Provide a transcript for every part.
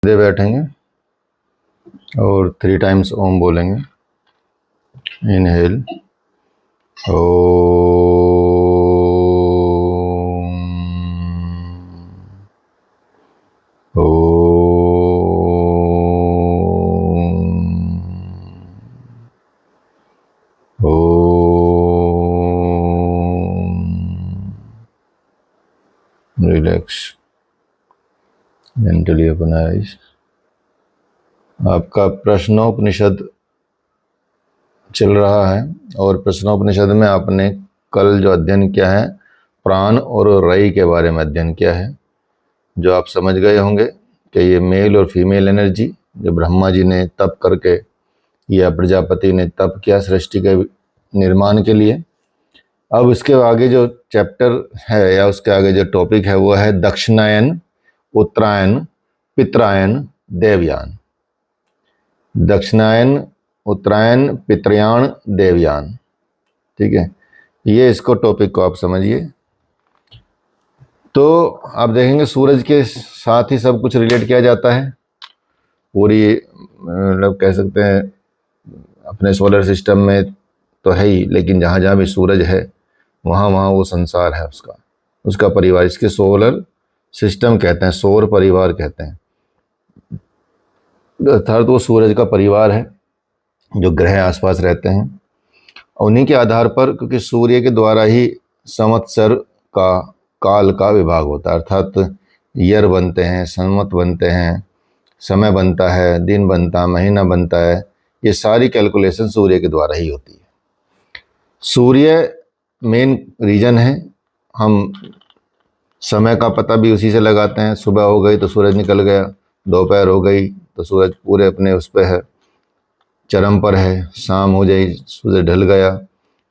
दे बैठेंगे और 3 टाइम्स ओम बोलेंगे। इनहेल ओम, रिलैक्स जेंटली ओपन आइज। आपका प्रश्नोपनिषद चल रहा है और प्रश्नोपनिषद में आपने कल जो अध्ययन किया है प्राण और रई के बारे में अध्ययन किया है, जो आप समझ गए होंगे कि ये मेल और फीमेल एनर्जी जो ब्रह्मा जी ने तप करके या प्रजापति ने तप किया सृष्टि के निर्माण के लिए। अब उसके आगे जो चैप्टर है या उसके आगे जो टॉपिक है वो है दक्षिणायन, उत्तरायण, पितरायन, देवयान। दक्षिणायन, उत्तरायण, पितृयान, देवयान। ठीक है, ये इसको टॉपिक को आप समझिए। तो आप देखेंगे सूरज के साथ ही सब कुछ रिलेट किया जाता है। पूरी मतलब कह सकते हैं अपने सोलर सिस्टम में तो है ही, लेकिन जहाँ जहाँ भी सूरज है वहाँ वहाँ वो संसार है उसका परिवार। इसके सोलर सिस्टम कहते हैं, सौर परिवार कहते हैं। अर्थात वो सूरज का परिवार है जो ग्रह आसपास रहते हैं। उन्हीं के आधार पर, क्योंकि सूर्य के द्वारा ही संवत्सर का काल का विभाग होता है, अर्थात ईयर बनते हैं, संवत बनते हैं, समय बनता है, दिन बनता है, महीना बनता है। ये सारी कैलकुलेशन सूर्य के द्वारा ही होती है। सूर्य मेन रीजन है। हम समय का पता भी उसी से लगाते हैं। सुबह हो गई तो सूरज निकल गया, दोपहर हो गई तो सूरज पूरे अपने उस पर है, चरम पर है, शाम हो जाए सूरज ढल गया,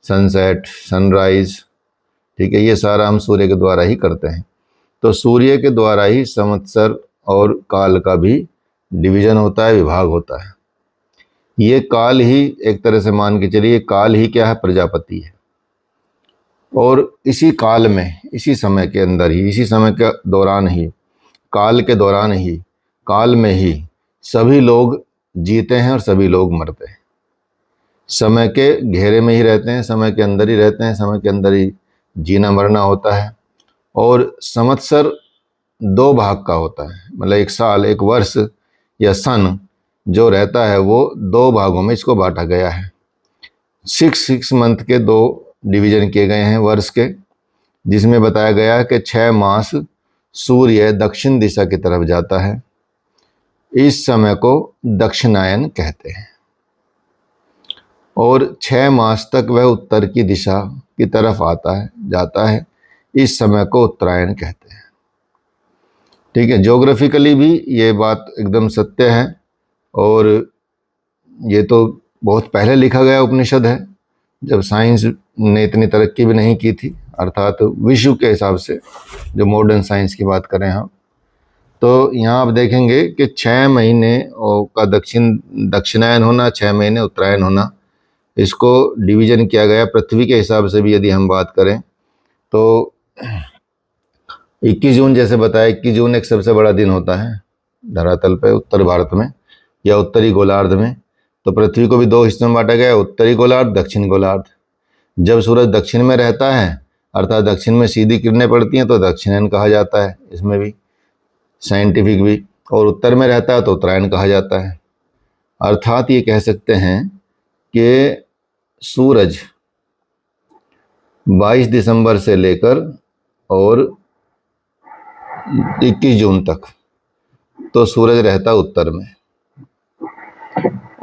सनसेट, सनराइज। ठीक है, ये सारा हम सूर्य के द्वारा ही करते हैं। तो सूर्य के द्वारा ही संवत्सर और काल का भी डिवीजन होता है, विभाग होता है। ये काल ही एक तरह से मान के चलिए, काल ही क्या है, प्रजापति है। और इसी काल में, इसी समय के अंदर ही, इसी समय के दौरान ही, काल के दौरान ही, काल में ही सभी लोग जीते हैं और सभी लोग मरते हैं। समय के घेरे में ही रहते हैं, समय के अंदर ही रहते हैं, समय के अंदर ही जीना मरना होता है। और संवत्सर 2 भाग का होता है, मतलब एक साल, एक वर्ष या सन जो रहता है वो 2 भागों में इसको बांटा गया है। 6 मंथ के 2 डिवीजन किए गए हैं वर्ष के, जिसमें बताया गया है कि 6 मास सूर्य दक्षिण दिशा की तरफ जाता है। इस समय को दक्षिणायन कहते हैं। और 6 मास तक वह उत्तर की दिशा की तरफ आता है, जाता है। इस समय को उत्तरायण कहते हैं। ठीक है, ज्योग्राफिकली भी ये बात एकदम सत्य है। और ये तो बहुत पहले लिखा गया उपनिषद है, जब साइंस ने इतनी तरक्की भी नहीं की थी, अर्थात विश्व के हिसाब से जो मॉडर्न साइंस की बात करें हम। तो यहाँ आप देखेंगे कि 6 महीने का दक्षिणायन होना, 6 महीने उत्तरायण होना, इसको डिवीजन किया गया। पृथ्वी के हिसाब से भी यदि हम बात करें तो 21 जून जैसे बताया, 21 जून एक सबसे बड़ा दिन होता है धरातल पे, उत्तर भारत में या उत्तरी गोलार्ध में। तो पृथ्वी को भी 2 हिस्सों में बांटा गया, उत्तरी गोलार्ध, दक्षिण गोलार्ध। जब सूरज दक्षिण में रहता है, अर्थात दक्षिण में सीधी किरणें पड़ती हैं, तो दक्षिणायन कहा जाता है, इसमें भी साइंटिफिक भी। और उत्तर में रहता है तो उत्तरायण कहा जाता है। अर्थात ये कह सकते हैं कि सूरज 22 दिसंबर से लेकर और 21 जून तक तो सूरज रहता उत्तर में,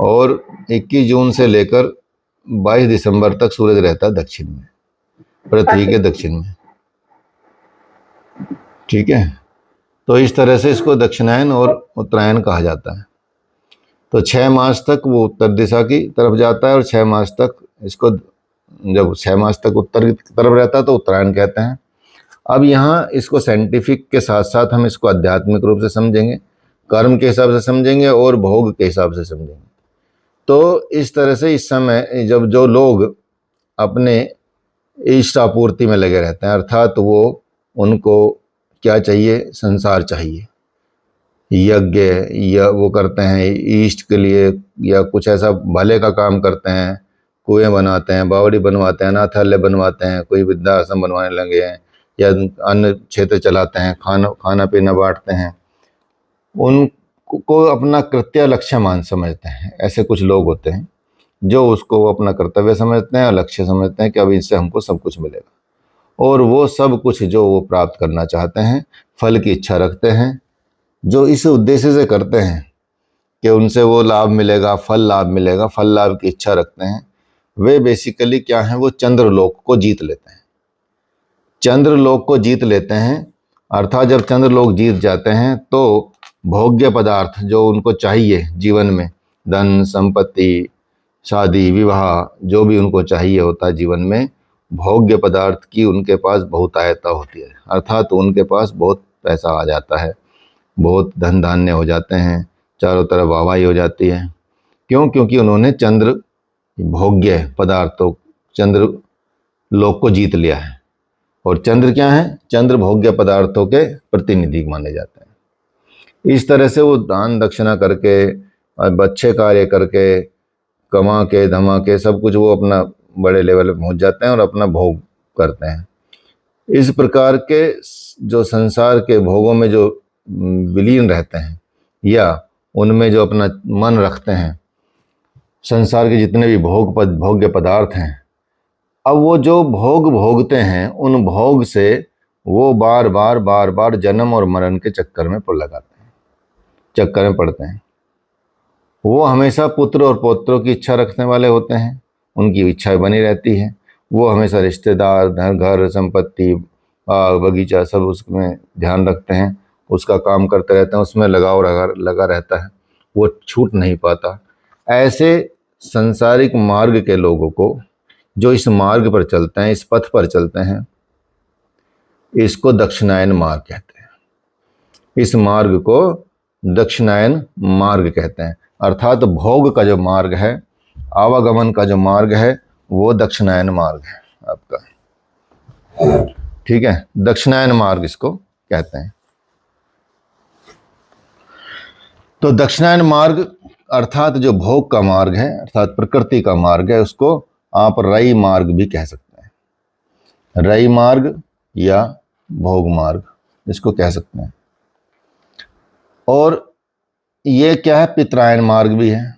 और 21 जून से लेकर 22 दिसंबर तक सूरज रहता दक्षिण में, पृथ्वी के दक्षिण में। ठीक है, तो इस तरह से इसको दक्षिणायन और उत्तरायण कहा जाता है। तो 6 मास तक वो उत्तर दिशा की तरफ जाता है, और 6 मास तक इसको, जब 6 मास तक उत्तर की तरफ रहता है तो उत्तरायण कहते हैं। अब यहाँ इसको साइंटिफिक के साथ साथ हम इसको आध्यात्मिक रूप से समझेंगे, कर्म के हिसाब से समझेंगे और भोग के हिसाब से समझेंगे। तो इस तरह से इस समय जब जो लोग अपने इष्ट आपूर्ति में लगे रहते हैं, अर्थात वो, उनको क्या चाहिए, संसार चाहिए, यज्ञ या वो करते हैं ईष्ट के लिए, या कुछ ऐसा भले का काम करते हैं, कुएं बनाते हैं, बावड़ी बनवाते हैं, अनाथालय बनवाते हैं, कोई वृद्धाश्रम बनवाने लगे हैं, या अन्य क्षेत्र चलाते हैं, खाना पीना बांटते हैं, उनको अपना कृत्य लक्ष्य मान समझते हैं। ऐसे कुछ लोग होते हैं जो उसको अपना कर्तव्य समझते हैं और लक्ष्य समझते हैं कि अब इससे हमको सब कुछ मिलेगा, और वो सब कुछ जो वो प्राप्त करना चाहते हैं, फल की इच्छा रखते हैं, जो इस उद्देश्य से करते हैं कि उनसे वो लाभ मिलेगा, फल लाभ की इच्छा रखते हैं, वे बेसिकली क्या हैं, वो चंद्रलोक को जीत लेते हैं। चंद्रलोक को जीत लेते हैं अर्थात जब चंद्रलोक जीत जाते हैं तो भोग्य पदार्थ जो उनको चाहिए जीवन में, धन संपत्ति, शादी विवाह, जो भी उनको चाहिए होता है जीवन में, भोग्य पदार्थ की उनके पास बहुतायता होती है, अर्थात उनके पास बहुत पैसा आ जाता है, बहुत धन धान्य हो जाते हैं, चारों तरफ वाहवाही हो जाती है। क्यों? क्योंकि उन्होंने चंद्र भोग्य पदार्थों, चंद्र लोक को जीत लिया है। और चंद्र क्या है? चंद्र भोग्य पदार्थों के प्रतिनिधि माने जाते हैं। इस तरह से वो दान दक्षिणा करके, अच्छे कार्य करके, कमा के धमा के सब कुछ वो अपना बड़े लेवल पे पहुंच जाते हैं और अपना भोग करते हैं। इस प्रकार के जो संसार के भोगों में जो विलीन रहते हैं या उनमें जो अपना मन रखते हैं, संसार के जितने भी भोग्य पदार्थ हैं, अब वो जो भोग भोगते हैं उन भोग से वो बार बार जन्म और मरण के चक्कर में चक्कर में पड़ते हैं। वो हमेशा पुत्र और पौत्रों की इच्छा रखने वाले होते हैं, उनकी इच्छा बनी रहती है। वो हमेशा रिश्तेदार, घर संपत्ति, बाग बगीचा सब उसमें ध्यान रखते हैं, उसका काम करते रहते हैं, उसमें लगाव लगा रहता है, वो छूट नहीं पाता। ऐसे संसारिक मार्ग के लोगों को, जो इस मार्ग पर चलते हैं, इस पथ पर चलते हैं, इसको दक्षिणायन मार्ग कहते हैं। इस मार्ग को दक्षिणायन मार्ग कहते हैं, अर्थात भोग का जो मार्ग है, आवागमन का जो मार्ग है, वो दक्षिणायन मार्ग है आपका। ठीक है, दक्षिणायन मार्ग इसको कहते हैं। तो दक्षिणायन मार्ग अर्थात जो भोग का मार्ग है, अर्थात प्रकृति का मार्ग है, उसको आप रई मार्ग भी कह सकते हैं। रई मार्ग या भोग मार्ग इसको कह सकते हैं। और ये क्या है? पितरायन मार्ग भी है।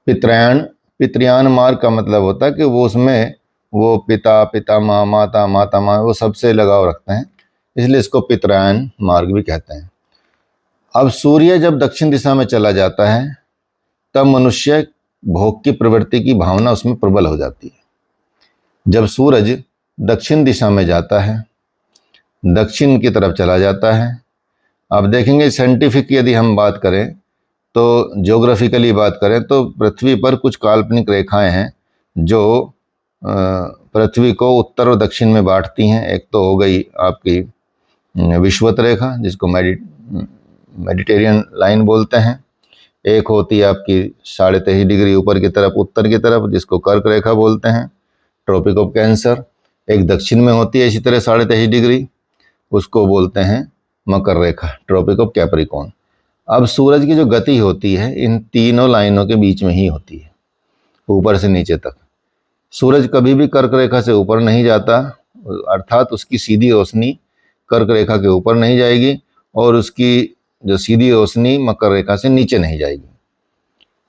पितृयान मार्ग का मतलब होता है कि वो उसमें वो पिता माता वो सबसे लगाव रखते हैं, इसलिए इसको पितरायन मार्ग भी कहते हैं। अब सूर्य जब दक्षिण दिशा में चला जाता है तब मनुष्य भोग की प्रवृत्ति की भावना उसमें प्रबल हो जाती है। जब सूरज दक्षिण दिशा में जाता है, दक्षिण की तरफ चला जाता है, अब देखेंगे साइंटिफिक यदि हम बात करें तो, ज्योग्राफिकली बात करें तो पृथ्वी पर कुछ काल्पनिक रेखाएं हैं जो पृथ्वी को उत्तर और दक्षिण में बांटती हैं। एक तो हो गई आपकी विषुवत रेखा, जिसको मेडिटेरियन लाइन बोलते हैं। एक होती है आपकी 23.5 डिग्री ऊपर की तरफ उत्तर की तरफ, जिसको कर्क रेखा बोलते हैं, ट्रॉपिक ऑफ कैंसर। एक दक्षिण में होती है इसी तरह 23.5 डिग्री, उसको बोलते हैं मकर रेखा, ट्रॉपिक ऑफ कैप्रिकॉर्न। अब सूरज की जो गति होती है इन तीनों लाइनों के बीच में ही होती है, ऊपर से नीचे तक। सूरज कभी भी कर्क रेखा से ऊपर नहीं जाता, अर्थात उसकी सीधी रोशनी कर्क रेखा के ऊपर नहीं जाएगी और उसकी जो सीधी रोशनी मकर रेखा से नीचे नहीं जाएगी।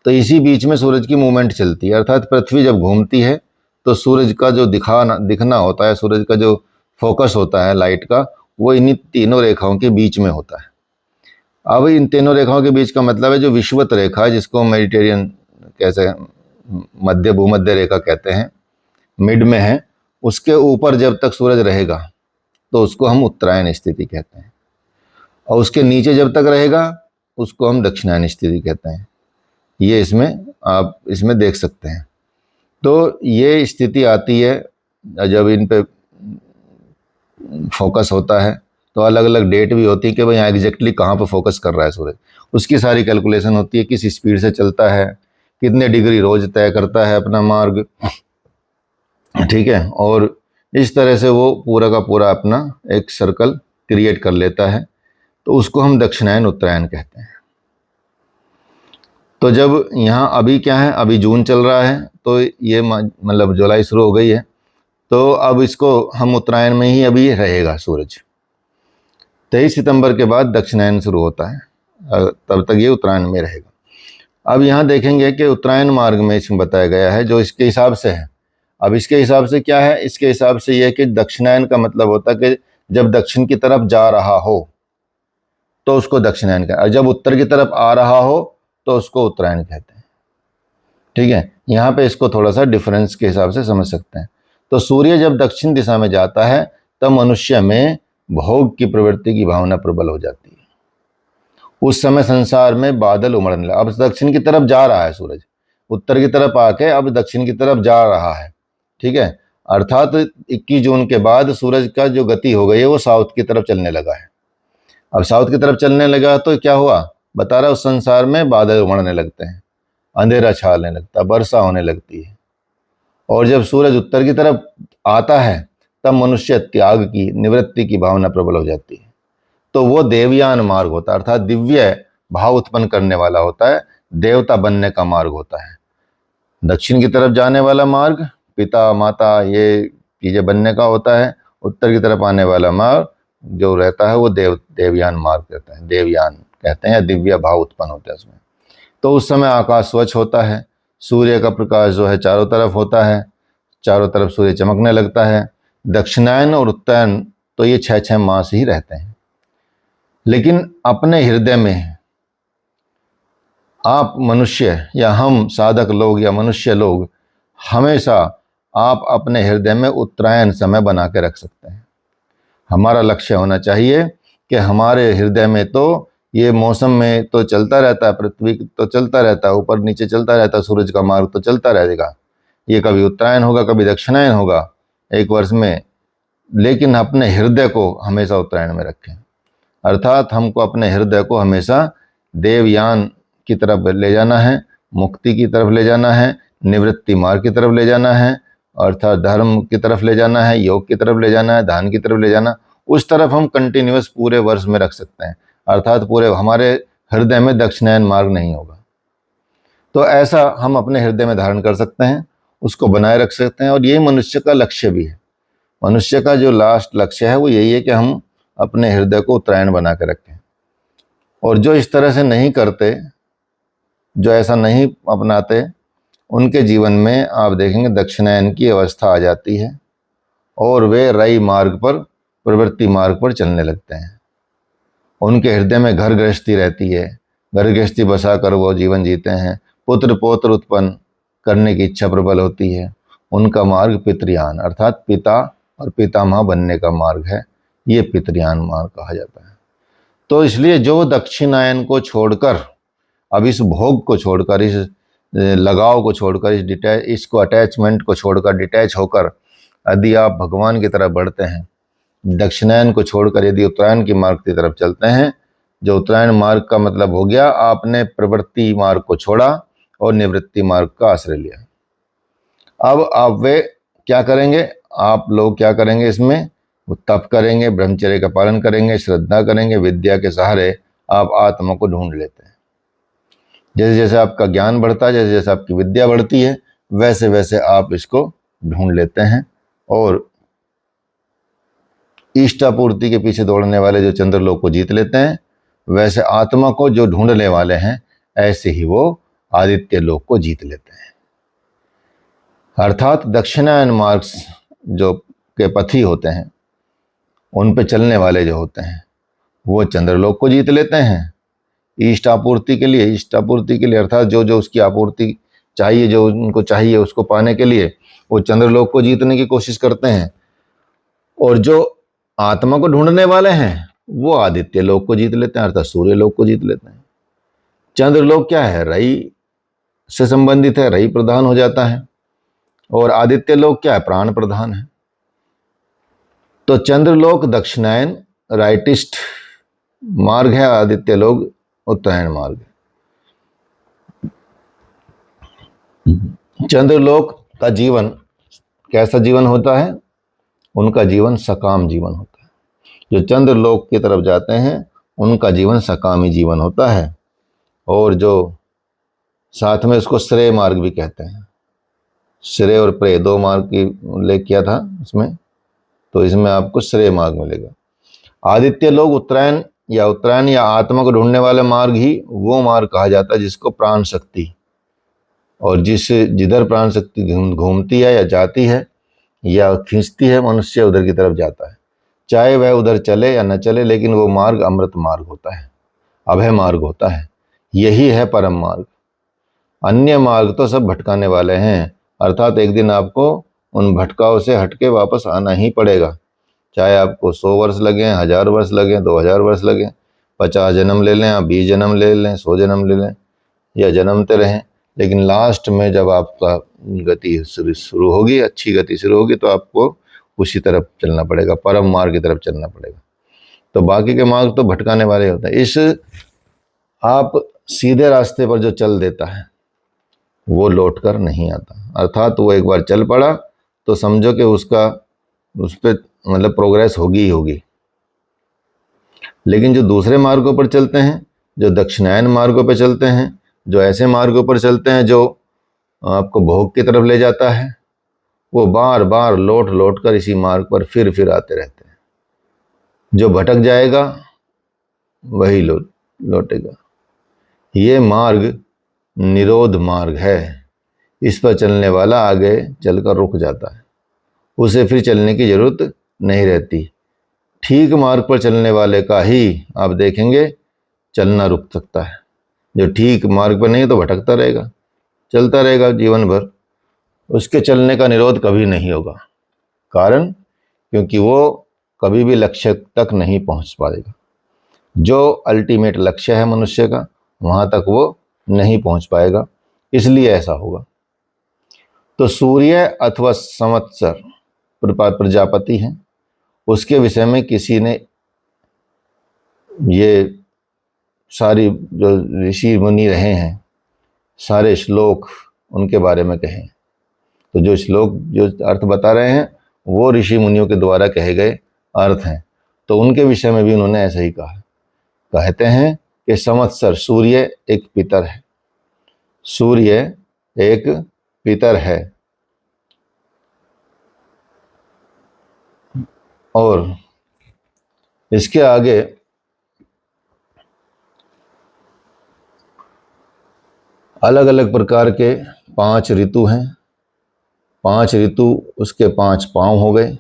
तो इसी बीच में सूरज की मूवमेंट चलती है, अर्थात पृथ्वी जब घूमती है तो सूरज का जो दिखना होता है, सूरज का जो फोकस होता है लाइट का, वो इन्हीं तीनों रेखाओं के बीच में होता है। अब इन तीनों रेखाओं के बीच का मतलब है जो विषुवत रेखा है, जिसको मेडिटेरियन कैसे मध्य भूमध्य रेखा कहते हैं, मिड में है, उसके ऊपर जब तक सूरज रहेगा तो उसको हम उत्तरायण स्थिति कहते हैं, और उसके नीचे जब तक रहेगा उसको हम दक्षिणायन स्थिति कहते हैं। ये इसमें आप इसमें देख सकते हैं। तो ये स्थिति आती है जब इन पे फोकस होता है, तो अलग अलग डेट भी होती है कि भाई यहाँ एग्जैक्टली कहाँ पर फोकस कर रहा है सूरज, उसकी सारी कैलकुलेशन होती है, किस स्पीड से चलता है, कितने डिग्री रोज तय करता है अपना मार्ग, ठीक है। और इस तरह से वो पूरा का पूरा अपना एक सर्कल क्रिएट कर लेता है, तो उसको हम दक्षिणायन उत्तरायण कहते हैं। तो जब यहाँ अभी क्या है, अभी जून चल रहा है, तो ये मतलब जुलाई शुरू हो गई है, तो अब इसको हम उत्तरायण में ही अभी रहेगा सूरज। 23 सितंबर के बाद दक्षिणायन शुरू होता है, तब तक ये उत्तरायण में रहेगा। अब यहाँ देखेंगे कि उत्तरायण मार्ग में इसमें बताया गया है जो इसके हिसाब से है। अब इसके हिसाब से क्या है, इसके हिसाब से यह कि दक्षिणायन का मतलब होता है कि जब दक्षिण की तरफ जा रहा हो तो उसको दक्षिणायन कहते हैं, और जब उत्तर की तरफ आ रहा हो तो उसको उत्तरायण कहते हैं। ठीक है, यहाँ पे इसको थोड़ा सा डिफरेंस के हिसाब से समझ सकते हैं। तो सूर्य जब दक्षिण दिशा में जाता है तब मनुष्य में भोग की प्रवृत्ति की भावना प्रबल हो जाती है। उस समय संसार में बादल उमड़ने लगा। अब दक्षिण की तरफ जा रहा है सूरज, उत्तर की तरफ आके अब दक्षिण की तरफ जा रहा है। ठीक है, अर्थात 21 जून के बाद सूरज का जो गति हो गई है वो साउथ की तरफ चलने लगा है। अब साउथ की तरफ चलने लगा तो क्या हुआ, बता रहा, उस संसार में बादल उमड़ने लगते हैं, अंधेरा छाने लगता, वर्षा होने लगती है। और जब सूरज उत्तर की तरफ आता है तब मनुष्य त्याग की, निवृत्ति की भावना प्रबल हो जाती है। तो वो देवयान मार्ग होता है, अर्थात दिव्य भाव उत्पन्न करने वाला होता है, देवता बनने का मार्ग होता है। दक्षिण की तरफ जाने वाला मार्ग पिता माता ये चीजें बनने का होता है, उत्तर की तरफ आने वाला मार्ग जो रहता है वो देवयान मार्ग रहता है, देवयान कहते हैं, या दिव्य भाव उत्पन्न होता है उसमें। तो उस समय आकाश स्वच्छ होता है, सूर्य का प्रकाश जो है चारों तरफ होता है, चारों तरफ सूर्य चमकने लगता है। दक्षिणायन और उत्तरायण तो ये 6-6 मास ही रहते हैं, लेकिन अपने हृदय में आप मनुष्य या हम साधक लोग या मनुष्य लोग हमेशा आप अपने हृदय में उत्तरायण समय बना के रख सकते हैं। हमारा लक्ष्य होना चाहिए कि हमारे हृदय में तो ये मौसम में तो चलता रहता है, पृथ्वी तो चलता रहता है, ऊपर नीचे चलता रहता है, सूरज का मार्ग तो चलता रहेगा, ये कभी उत्तरायण होगा कभी दक्षिणायन होगा एक वर्ष में, लेकिन अपने हृदय को हमेशा उत्तरायण में रखें। अर्थात हमको अपने हृदय को हमेशा देवयान की तरफ ले जाना है, मुक्ति की तरफ ले जाना है, निवृत्ति मार्ग की तरफ ले जाना है, अर्थात धर्म की तरफ ले जाना है, योग की तरफ ले जाना है, दान की तरफ ले जाना, उस तरफ हम कंटिन्यूअस पूरे वर्ष में रख सकते हैं। अर्थात पूरे हमारे हृदय में दक्षिणायन मार्ग नहीं होगा। तो ऐसा हम अपने हृदय में धारण कर सकते हैं, उसको बनाए रख सकते हैं, और यही मनुष्य का लक्ष्य भी है। मनुष्य का जो लास्ट लक्ष्य है वो यही है कि हम अपने हृदय को उत्तरायण बना के रखें। और जो इस तरह से नहीं करते, जो ऐसा नहीं अपनाते, उनके जीवन में आप देखेंगे दक्षिणायन की अवस्था आ जाती है और वे रई मार्ग पर, प्रवृत्ति मार्ग पर चलने लगते हैं। उनके हृदय में घर गृहस्थी रहती है, घर गृहस्थी बसा कर वो जीवन जीते हैं, पुत्र पौत्र उत्पन्न करने की इच्छा प्रबल होती है। उनका मार्ग पितृयान अर्थात पिता और पितामह बनने का मार्ग है, ये पितृयान मार्ग कहा जाता है। तो इसलिए जो दक्षिणायन को छोड़कर, अब इस भोग को छोड़कर, इस लगाव को छोड़कर, इसको अटैचमेंट को छोड़कर, डिटैच होकर यदि आप भगवान की तरफ बढ़ते हैं, दक्षिणायन को छोड़कर यदि उत्तरायण की मार्ग की तरफ चलते हैं, जो उत्तरायण मार्ग का मतलब हो गया आपने प्रवृत्ति मार्ग को छोड़ा और निवृत्ति मार्ग का आश्रय लिया। अब आप वे क्या करेंगे, आप लोग क्या करेंगे, इसमें वो तप करेंगे, ब्रह्मचर्य का पालन करेंगे, श्रद्धा करेंगे, विद्या के सहारे आप आत्मा को ढूंढ लेते हैं। जैसे जैसे आपका ज्ञान बढ़ता है, जैसे जैसे आपकी विद्या बढ़ती है, वैसे वैसे आप इसको ढूंढ लेते हैं। और इष्टापूर्ति के पीछे दौड़ने वाले जो चंद्रलोक को जीत लेते हैं, वैसे आत्मा को जो ढूंढने वाले हैं, ऐसे ही वो आदित्य लोक को जीत लेते हैं। अर्थात दक्षिणायन मार्ग जो के पथी होते हैं, उन पे चलने वाले जो होते हैं, वो चंद्रलोक को जीत लेते हैं इष्ट आपूर्ति के लिए, अर्थात जो जो उसकी आपूर्ति चाहिए, जो उनको चाहिए उसको पाने के लिए वो चंद्रलोक को जीतने की कोशिश करते हैं। और जो आत्मा को ढूंढने वाले हैं वो आदित्य लोक को जीत लेते हैं, अर्थात सूर्य लोक को जीत लेते हैं। चंद्रलोक क्या है, रई से संबंधित है, रई प्रधान हो जाता है, और आदित्य लोक क्या है, प्राण प्रधान है। तो चंद्रलोक दक्षिणायन राइटिस्ट मार्ग है, आदित्य लोक उत्तरायण मार्ग। चंद्रलोक का जीवन कैसा जीवन होता है, उनका जीवन सकाम जीवन होता है। जो चंद्रलोक की तरफ जाते हैं उनका जीवन सकामी जीवन होता है। और जो साथ में उसको श्रेय मार्ग भी कहते हैं। श्रेय और प्रेय दो मार्ग की उल्लेख किया था इसमें, तो इसमें आपको श्रेय मार्ग मिलेगा। आदित्य लोग उत्तरायण या आत्मा को ढूंढने वाला मार्ग ही वो मार्ग कहा जाता है जिसको प्राण शक्ति, और जिधर प्राण शक्ति घूमती है या जाती है या खींचती है, मनुष्य उधर की तरफ जाता है। चाहे वह उधर चले या न चले, लेकिन वो मार्ग अमृत मार्ग होता है, अभय मार्ग होता है। यही है परम मार्ग। अन्य मार्ग तो सब भटकाने वाले हैं, अर्थात एक दिन आपको उन भटकाओं से हटके वापस आना ही पड़ेगा। चाहे आपको 100 वर्ष लगे, 1000 वर्ष लगे, 2000 वर्ष लगे, 50 जन्म ले लें, आप 20 जन्म ले लें, 100 जन्म ले लें, या जन्मते रहें, लेकिन लास्ट में जब आपका गति शुरू होगी, अच्छी गति शुरू होगी, तो आपको उसी तरफ चलना पड़ेगा, परम मार्ग की तरफ चलना पड़ेगा। तो बाकी के मार्ग तो भटकाने वाले होते हैं। इस आप सीधे रास्ते पर जो चल देता है वो लौट कर नहीं आता, अर्थात वो एक बार चल पड़ा तो समझो कि उस पर मतलब प्रोग्रेस होगी ही होगी। लेकिन जो दूसरे मार्गों पर चलते हैं, जो दक्षिणायन मार्गों पर चलते हैं, जो ऐसे मार्गों पर चलते हैं जो आपको भोग की तरफ ले जाता है, वो बार बार लौट लौट कर इसी मार्ग पर फिर आते रहते हैं। जो भटक जाएगा वही लौटेगा। ये मार्ग निरोध मार्ग है। इस पर चलने वाला आगे चलकर रुक जाता है, उसे फिर चलने की जरूरत नहीं रहती। ठीक मार्ग पर चलने वाले का ही आप देखेंगे चलना रुक सकता है। जो ठीक मार्ग पर नहीं है तो भटकता रहेगा, चलता रहेगा जीवन भर, उसके चलने का निरोध कभी नहीं होगा। कारण क्योंकि वो कभी भी लक्ष्य तक नहीं पहुंच पाएगा। जो अल्टीमेट लक्ष्य है मनुष्य का, वहां तक वो नहीं पहुंच पाएगा, इसलिए ऐसा होगा। तो सूर्य अथवा संवत्सर प्रजापति हैं, उसके विषय में किसी ने ये सारी जो ऋषि मुनि रहे हैं सारे श्लोक उनके बारे में कहें, तो जो श्लोक जो अर्थ बता रहे हैं वो ऋषि मुनियों के द्वारा कहे गए अर्थ हैं। तो उनके विषय में भी उन्होंने ऐसा ही कहा। कहते हैं कि संवत्सर सूर्य एक पितर है, सूर्य एक पितर है, और इसके आगे अलग अलग प्रकार के 5 ऋतु हैं। 5 ऋतु उसके 5 पाँव हो गए।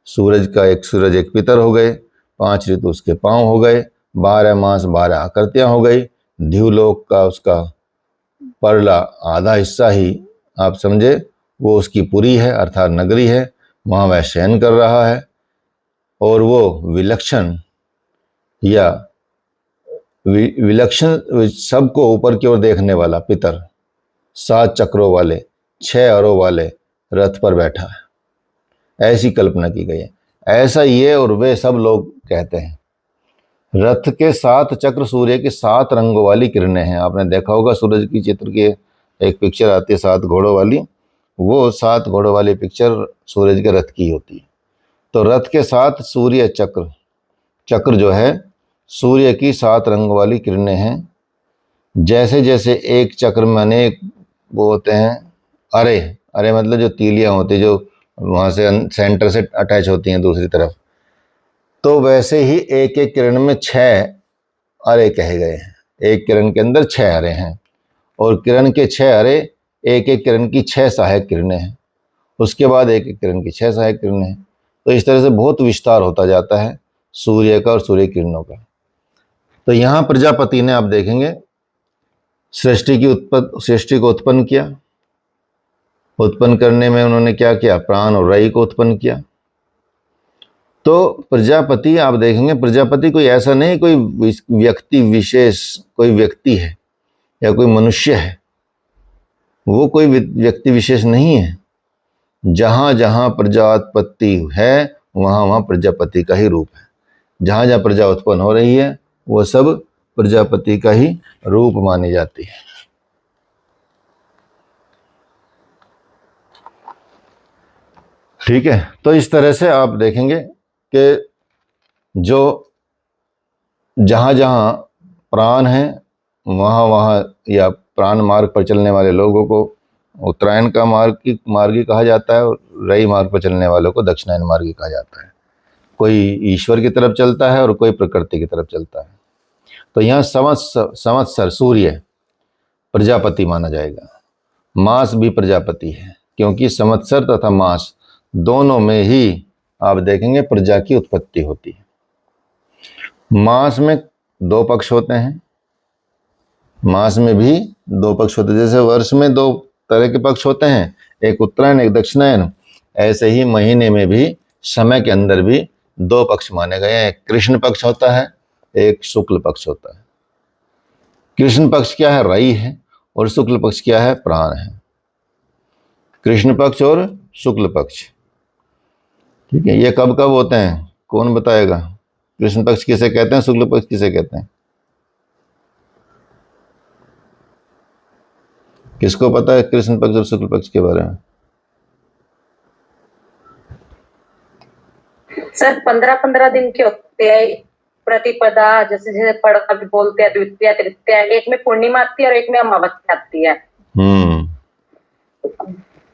सूरज एक पितर हो गए, 5 ऋतु उसके पाँव हो गए, 12 मास 12 आकृतियां हो गई। द्युलोक का उसका परला आधा हिस्सा ही आप समझे वो उसकी पुरी है, अर्थात नगरी है, वहाँ वह शयन कर रहा है। और वो विलक्षण या विलक्षण सबको ऊपर की ओर देखने वाला पितर 7 चक्रों वाले 6 अरों वाले रथ पर बैठा है, ऐसी कल्पना की गई है। ऐसा ये और वे सब लोग कहते हैं। रथ के 7 चक्र सूर्य के 7 रंगों वाली किरणें हैं। आपने देखा होगा सूरज की चित्र की एक पिक्चर आती है 7 घोड़ों वाली, वो 7 घोड़ों वाली पिक्चर सूरज के रथ की होती है। तो रथ के 7 सूर्य चक्र जो है सूर्य की 7 रंग वाली किरणें हैं। जैसे जैसे एक चक्र में अनेक वो होते हैं अरे मतलब जो तीलियां होती है जो वहां से सेंटर से अटैच होती हैं दूसरी तरफ, तो वैसे ही एक एक किरण में 6 अरे कहे गए हैं। एक किरण के अंदर 6 अरे हैं, और किरण के 6 अरे एक एक किरण की 6 सहायक किरणें हैं, उसके बाद एक एक किरण की 6 सहायक किरणें हैं। तो इस तरह से बहुत विस्तार होता जाता है सूर्य का और सूर्य किरणों का। तो यहाँ प्रजापति ने आप देखेंगे सृष्टि को उत्पन्न किया। उत्पन्न करने में उन्होंने क्या किया, प्राण और रई को उत्पन्न किया। तो प्रजापति आप देखेंगे, प्रजापति कोई ऐसा नहीं कोई व्यक्ति विशेष, कोई व्यक्ति है या कोई मनुष्य है, वो कोई व्यक्ति विशेष नहीं है। जहां जहां प्रजापति है वहां वहां प्रजापति का ही रूप है। जहां जहां प्रजा उत्पन्न हो रही है वो सब प्रजापति का ही रूप मानी जाती है। ठीक है, तो इस तरह से आप देखेंगे कि जो जहाँ जहाँ प्राण है वहाँ वहाँ या प्राण मार्ग पर चलने वाले लोगों को उत्तरायण का मार्गी कहा जाता है, और रई मार्ग पर चलने वालों को दक्षिणायन मार्गी कहा जाता है। कोई ईश्वर की तरफ चलता है और कोई प्रकृति की तरफ चलता है। तो यहाँ संवत्सर सूर्य प्रजापति माना जाएगा, मास भी प्रजापति है, क्योंकि संवत्सर तथा मास दोनों में ही आप देखेंगे प्रजा की उत्पत्ति होती है। मास में दो पक्ष होते हैं, मास में भी दो पक्ष होते हैं। जैसे वर्ष में दो तरह के पक्ष होते हैं, एक उत्तरायण एक दक्षिणायन, ऐसे ही महीने में भी समय के अंदर भी दो पक्ष माने गए हैं। एक कृष्ण पक्ष होता है, एक शुक्ल पक्ष होता है। कृष्ण पक्ष क्या है? रई है। और शुक्ल पक्ष क्या है? प्राण है। कृष्ण पक्ष और शुक्ल पक्ष, ठीक है, ये कब कब होते हैं? कौन बताएगा? कृष्ण पक्ष किसे कहते हैं, शुक्ल पक्ष किसे कहते हैं? किसको पता है कृष्ण पक्ष और शुक्ल पक्ष के बारे में? सर 15-15 दिन के होते हैं प्रतिपदा, जैसे जैसे पढ़ अभी बोलते हैं द्वितीया तृतीया, एक में पूर्णिमा आती है और एक में अमावस्या आती है।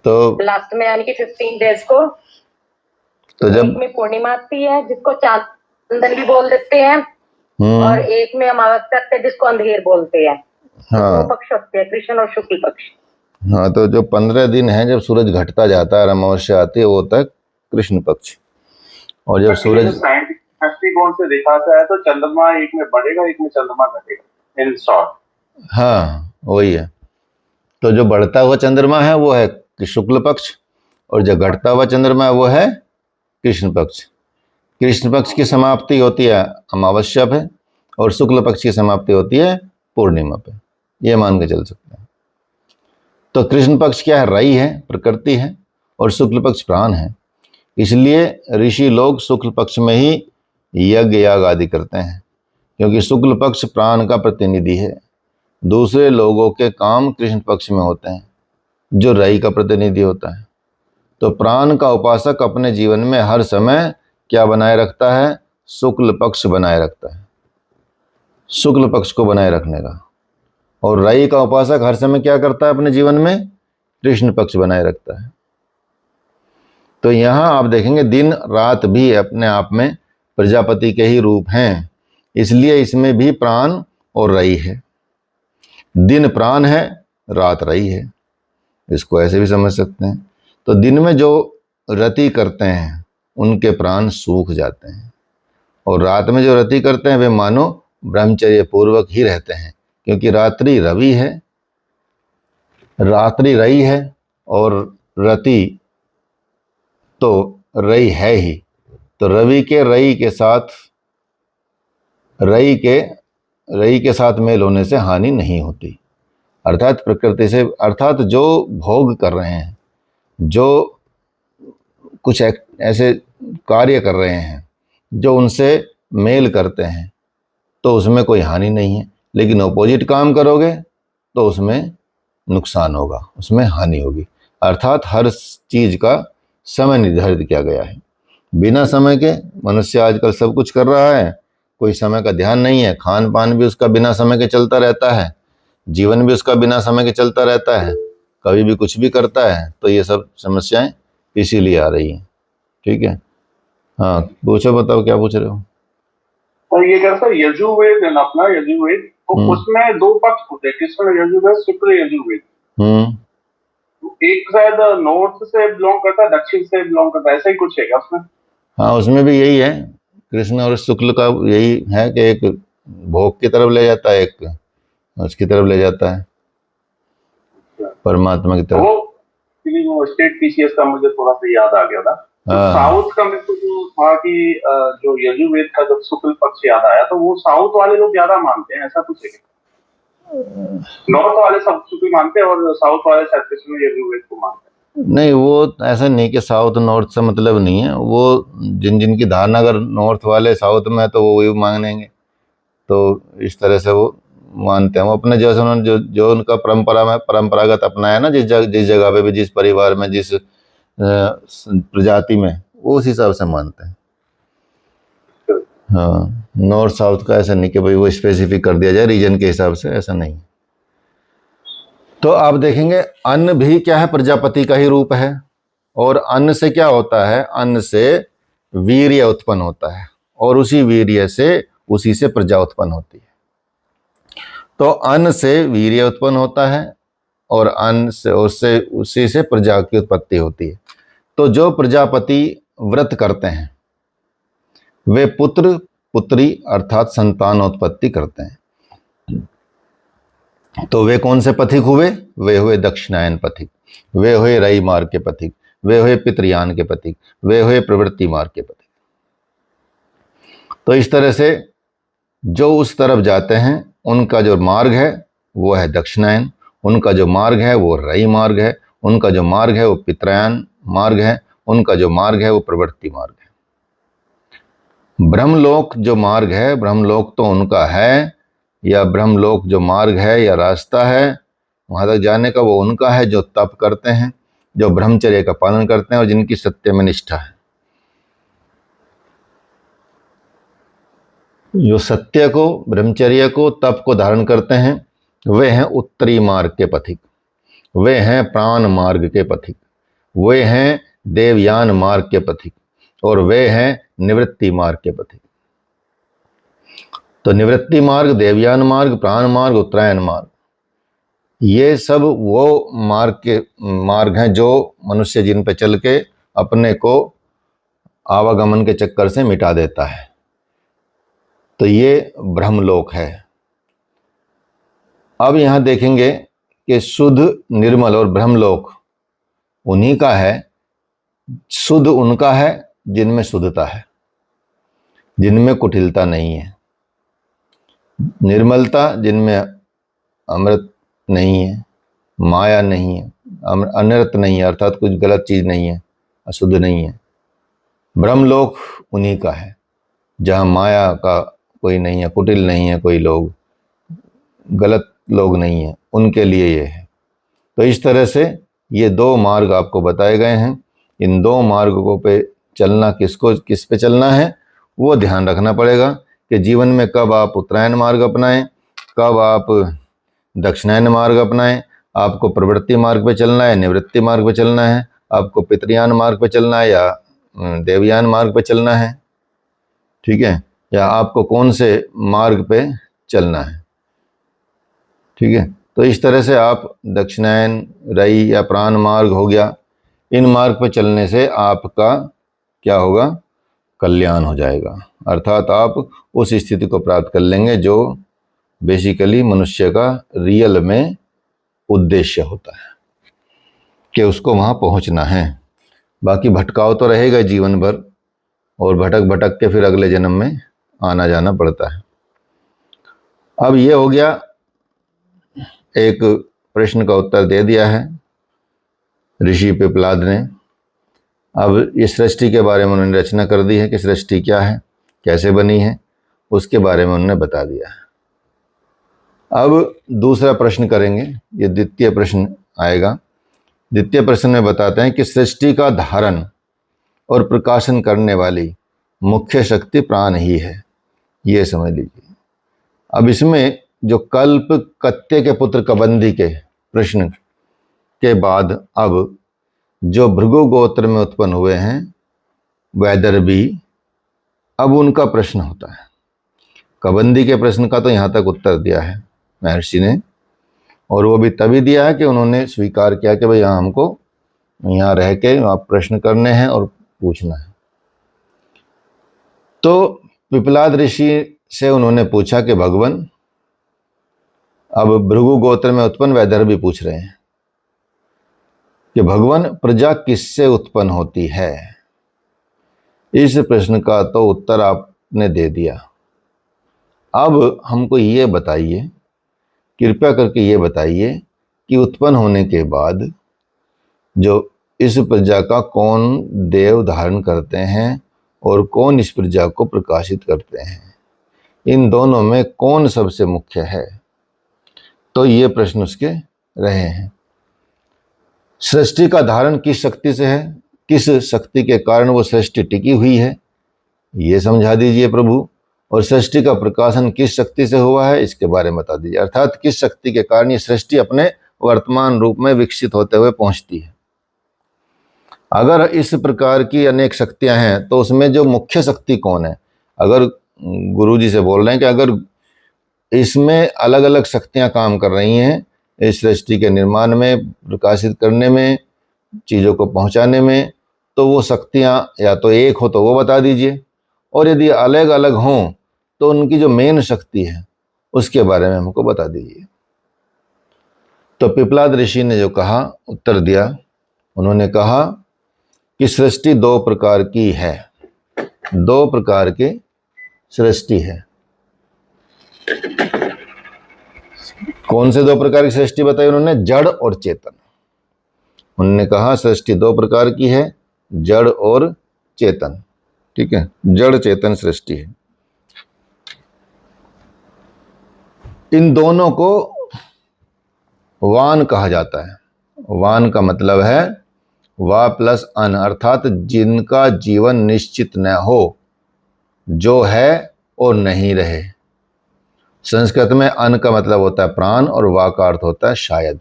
तो लास्ट में यानी कि 15 डेज को, तो जब एक में पूर्णिमा आती है जिसको चांदन भी बोल देते हैं, और एक में अमावस्या आती है जिसको अंधेर बोलते हैं। हाँ, दो पक्ष होते हैं, कृष्ण और शुक्ल पक्ष। हाँ, तो जो 15 दिन है जब सूरज घटता जाता है और अमावस्या आती है वो होता है कृष्ण पक्ष। और जब सूरज दृष्टिकोण से देखा जाए तो चंद्रमा एक में बढ़ेगा एक में चंद्रमा घटेगा, इन शॉर्ट। हाँ, वही है। तो जो बढ़ता हुआ चंद्रमा है वो है शुक्ल पक्ष, और जो घटता हुआ चंद्रमा है वो है कृष्ण पक्ष। कृष्ण पक्ष की समाप्ति होती है अमावस्या पे, और शुक्ल पक्ष की समाप्ति होती है पूर्णिमा पे, ये मान के चल सकते हैं। तो कृष्ण पक्ष क्या है? रई है, प्रकृति है, और शुक्ल पक्ष प्राण है। इसलिए ऋषि लोग शुक्ल पक्ष में ही यज्ञ याग आदि करते हैं, क्योंकि शुक्ल पक्ष प्राण का प्रतिनिधि है। दूसरे लोगों के काम कृष्ण पक्ष में होते हैं, जो रई का प्रतिनिधि होता है। तो प्राण का उपासक अपने जीवन में हर समय क्या बनाए रखता है? शुक्ल पक्ष बनाए रखता है, शुक्ल पक्ष को बनाए रखने का। और रई का उपासक हर समय क्या करता है अपने जीवन में? कृष्ण पक्ष बनाए रखता है। तो यहाँ आप देखेंगे दिन रात भी अपने आप में प्रजापति के ही रूप हैं, इसलिए इसमें भी प्राण और रई है। दिन प्राण है, रात रई है, इसको ऐसे भी समझ सकते हैं। तो दिन में जो रति करते हैं उनके प्राण सूख जाते हैं, और रात में जो रति करते हैं वे मानो ब्रह्मचर्य पूर्वक ही रहते हैं, क्योंकि रात्रि रवि है, रात्रि रई है, और रति तो रई है ही। तो रवि के रई के साथ मेल होने से हानि नहीं होती। अर्थात प्रकृति से, अर्थात जो भोग कर रहे हैं, जो कुछ ऐसे कार्य कर रहे हैं जो उनसे मेल करते हैं, तो उसमें कोई हानि नहीं है। लेकिन ऑपोजिट काम करोगे तो उसमें नुकसान होगा, उसमें हानि होगी। अर्थात हर चीज का समय निर्धारित किया गया है। बिना समय के मनुष्य आजकल सब कुछ कर रहा है, कोई समय का ध्यान नहीं है। खान पान भी उसका बिना समय के चलता रहता है, जीवन भी उसका बिना समय के चलता रहता है, कभी भी कुछ भी करता है। तो ये सब समस्याएं इसीलिए आ रही हैं। ठीक है, हाँ पूछो, बताओ क्या पूछ रहे हो। तो ये कैसा यजुर्वेद है ना, अपना यजुर्वेद, तो उसमें दो पक्ष होते हैं, कृष्ण यजुर्वेद, शुक्ल यजुर्वेद। एक शायद नॉर्थ से बिलोंग करता है, दक्षिण से बिलोंग करता है, ऐसा ही कुछ है क्या उसमें? हाँ, उसमें भी यही है, कृष्ण और शुक्ल का यही है कि एक भोग की तरफ ले जाता है, एक उसकी तरफ ले जाता है, परमात्मा की तरफ। वो स्टेट पीसीएस का मुझे थोड़ा सा याद आ गया था। तो साउथ का मेरे को जो था कि जो यजुर्वेद का जब शुक्ल पक्ष याद आया, तो वो साउथ वाले लोग ज्यादा मानते हैं, ऐसा कुछ है क्या? नॉर्थ वाले सब शुक्ल मानते हैं और साउथ वाले शायद कृष्ण यजुर्वेद को मानते हैं। नहीं, वो ऐसा नहीं कि साउथ नॉर्थ से मतलब नहीं है। वो जिनकी धारणा अगर नॉर्थ वाले साउथ में है तो वो वही मानेंगे, तो इस तरह से वो मानते हैं। वो अपने जैसे उन्होंने जो उनका परंपरागत अपनाया ना, जिस जगह पे भी, जिस परिवार में, जिस प्रजाति में, वो उस हिसाब से मानते हैं। हाँ, नॉर्थ साउथ का ऐसा नहीं कि भाई वो स्पेसिफिक कर दिया जाए रीजन के हिसाब से, ऐसा नहीं। तो आप देखेंगे अन्न भी क्या है, प्रजापति का ही रूप है। और अन्न से क्या होता है, अन्न से वीर्य उत्पन्न होता है और उसी वीर्य से उसी से प्रजा उत्पन्न होती है। तो अन्न से वीर्य उत्पन्न होता है और अन्न से उससे उसी से प्रजा की उत्पत्ति होती है। तो जो प्रजापति व्रत करते हैं वे पुत्र पुत्री अर्थात संतानोत्पत्ति करते हैं। तो वे कौन से पथिक हुए, वे हुए दक्षिणायन पथिक, वे हुए रई मार्ग के पथिक, वे हुए पितृयान के पथिक, वे हुए प्रवृत्ति मार्ग के पथिक। तो इस तरह से जो उस तरफ जाते हैं उनका जो मार्ग है वो है दक्षिणायन, उनका जो मार्ग है वो रई मार्ग है, उनका जो मार्ग है वो पितृयान मार्ग है, उनका जो मार्ग है वो प्रवृत्ति मार्ग है। ब्रह्मलोक जो मार्ग है, ब्रह्मलोक तो उनका है, या ब्रह्मलोक जो मार्ग है या रास्ता है वहां तक जाने का, वो उनका है जो तप करते हैं, जो ब्रह्मचर्य का पालन करते हैं और जिनकी सत्य में निष्ठा है। जो सत्य को, ब्रह्मचर्य को, तप को धारण करते हैं वे हैं उत्तरी मार्ग के पथिक, वे हैं प्राण मार्ग के पथिक, वे हैं देवयान मार्ग के पथिक और वे हैं निवृत्ति मार्ग के पथिक। तो निवृत्ति मार्ग, देवयान मार्ग, प्राण मार्ग, उत्तरायण मार्ग, ये सब वो मार्ग हैं जो मनुष्य जिन पे चल के अपने को आवागमन के चक्कर से मिटा देता है। तो ये ब्रह्मलोक है। अब यहां देखेंगे कि शुद्ध, निर्मल और ब्रह्मलोक उन्हीं का है। शुद्ध उनका है जिनमें शुद्धता है, जिनमें कुटिलता नहीं है। निर्मलता जिनमें अमृत नहीं है, माया नहीं है, अनर्थ नहीं है, अर्थात कुछ गलत चीज नहीं है, अशुद्ध नहीं है। ब्रह्मलोक उन्हीं का है जहाँ माया का कोई नहीं है, कुटिल नहीं है, कोई लोग गलत लोग नहीं है, उनके लिए ये है। तो इस तरह से ये दो मार्ग आपको बताए गए हैं। इन दो मार्गों पे चलना, किस पे चलना है वो ध्यान रखना पड़ेगा कि जीवन में कब आप उत्तरायण मार्ग अपनाएं, कब आप दक्षिणायन मार्ग अपनाएं, आपको प्रवृत्ति मार्ग पे चलना है, निवृत्ति मार्ग पे चलना है, आपको पितृयान मार्ग पे चलना है या देवयान मार्ग पे चलना है, ठीक है, या आपको कौन से मार्ग पे चलना है, ठीक है। तो इस तरह से आप दक्षिणायन, रई या प्राण मार्ग हो गया, इन मार्ग पे चलने से आपका क्या होगा, कल्याण हो जाएगा। अर्थात आप उस स्थिति को प्राप्त कर लेंगे जो बेसिकली मनुष्य का रियल में उद्देश्य होता है कि उसको वहां पहुंचना है। बाकी भटकाव तो रहेगा जीवन भर और भटक भटक के फिर अगले जन्म में आना जाना पड़ता है। अब ये हो गया, एक प्रश्न का उत्तर दे दिया है ऋषि पिपलाद ने। अब इस सृष्टि के बारे में उन्होंने रचना कर दी है कि सृष्टि क्या है, कैसे बनी है, उसके बारे में उन्होंने बता दिया है। अब दूसरा प्रश्न करेंगे, ये द्वितीय प्रश्न आएगा। द्वितीय प्रश्न में बताते हैं कि सृष्टि का धारण और प्रकाशन करने वाली मुख्य शक्ति प्राण ही है, ये समझ लीजिए। अब इसमें जो कल्प कत्य के पुत्र कबंधी के प्रश्न के बाद अब जो भृगु गोत्र में उत्पन्न हुए हैं वैदर्भी, अब उनका प्रश्न होता है। कबंधी के प्रश्न का तो यहाँ तक उत्तर दिया है महर्षि ने, और वो भी तभी दिया है कि उन्होंने स्वीकार किया कि भाई यहाँ हमको यहाँ रह के आप प्रश्न करने हैं और पूछना है। तो पिपलाद ऋषि से उन्होंने पूछा कि भगवान, अब भृगु गोत्र में उत्पन्न वैदर्भी पूछ रहे हैं कि भगवान प्रजा किससे उत्पन्न होती है। इस प्रश्न का तो उत्तर आपने दे दिया। अब हमको ये बताइए, कृपया करके ये बताइए कि उत्पन्न होने के बाद जो इस प्रजा का कौन देव धारण करते हैं और कौन इस प्रजा को प्रकाशित करते हैं, इन दोनों में कौन सबसे मुख्य है। तो ये प्रश्न उसके रहे हैं। सृष्टि का धारण किस शक्ति से है, किस शक्ति के कारण वो सृष्टि टिकी हुई है, ये समझा दीजिए प्रभु। और सृष्टि का प्रकाशन किस शक्ति से हुआ है इसके बारे में बता दीजिए। अर्थात किस शक्ति के कारण ये सृष्टि अपने वर्तमान रूप में विकसित होते हुए पहुंचती है। अगर इस प्रकार की अनेक शक्तियां हैं तो उसमें जो मुख्य शक्ति कौन है? अगर गुरुजी से बोल रहे हैं कि अगर इसमें अलग अलग शक्तियां काम कर रही हैं इस सृष्टि के निर्माण में, प्रकाशित करने में, चीज़ों को पहुंचाने में, तो वो शक्तियां या तो एक हो तो वो बता दीजिए, और यदि अलग अलग हों तो उनकी जो मेन शक्ति है उसके बारे में हमको बता दीजिए। तो पिपलाद ऋषि ने जो कहा, उत्तर दिया, उन्होंने कहा कि सृष्टि दो प्रकार की है, दो प्रकार की सृष्टि है। कौन से दो प्रकार की सृष्टि बताई उन्होंने? जड़ और चेतन। उन्होंने कहा सृष्टि दो प्रकार की है, जड़ और चेतन। ठीक है, जड़ चेतन सृष्टि है। इन दोनों को वान कहा जाता है। वान का मतलब है वा प्लस अन, अर्थात जिनका जीवन निश्चित न हो, जो है और नहीं रहे। संस्कृत में अन का मतलब होता है प्राण और वा का अर्थ होता है शायद।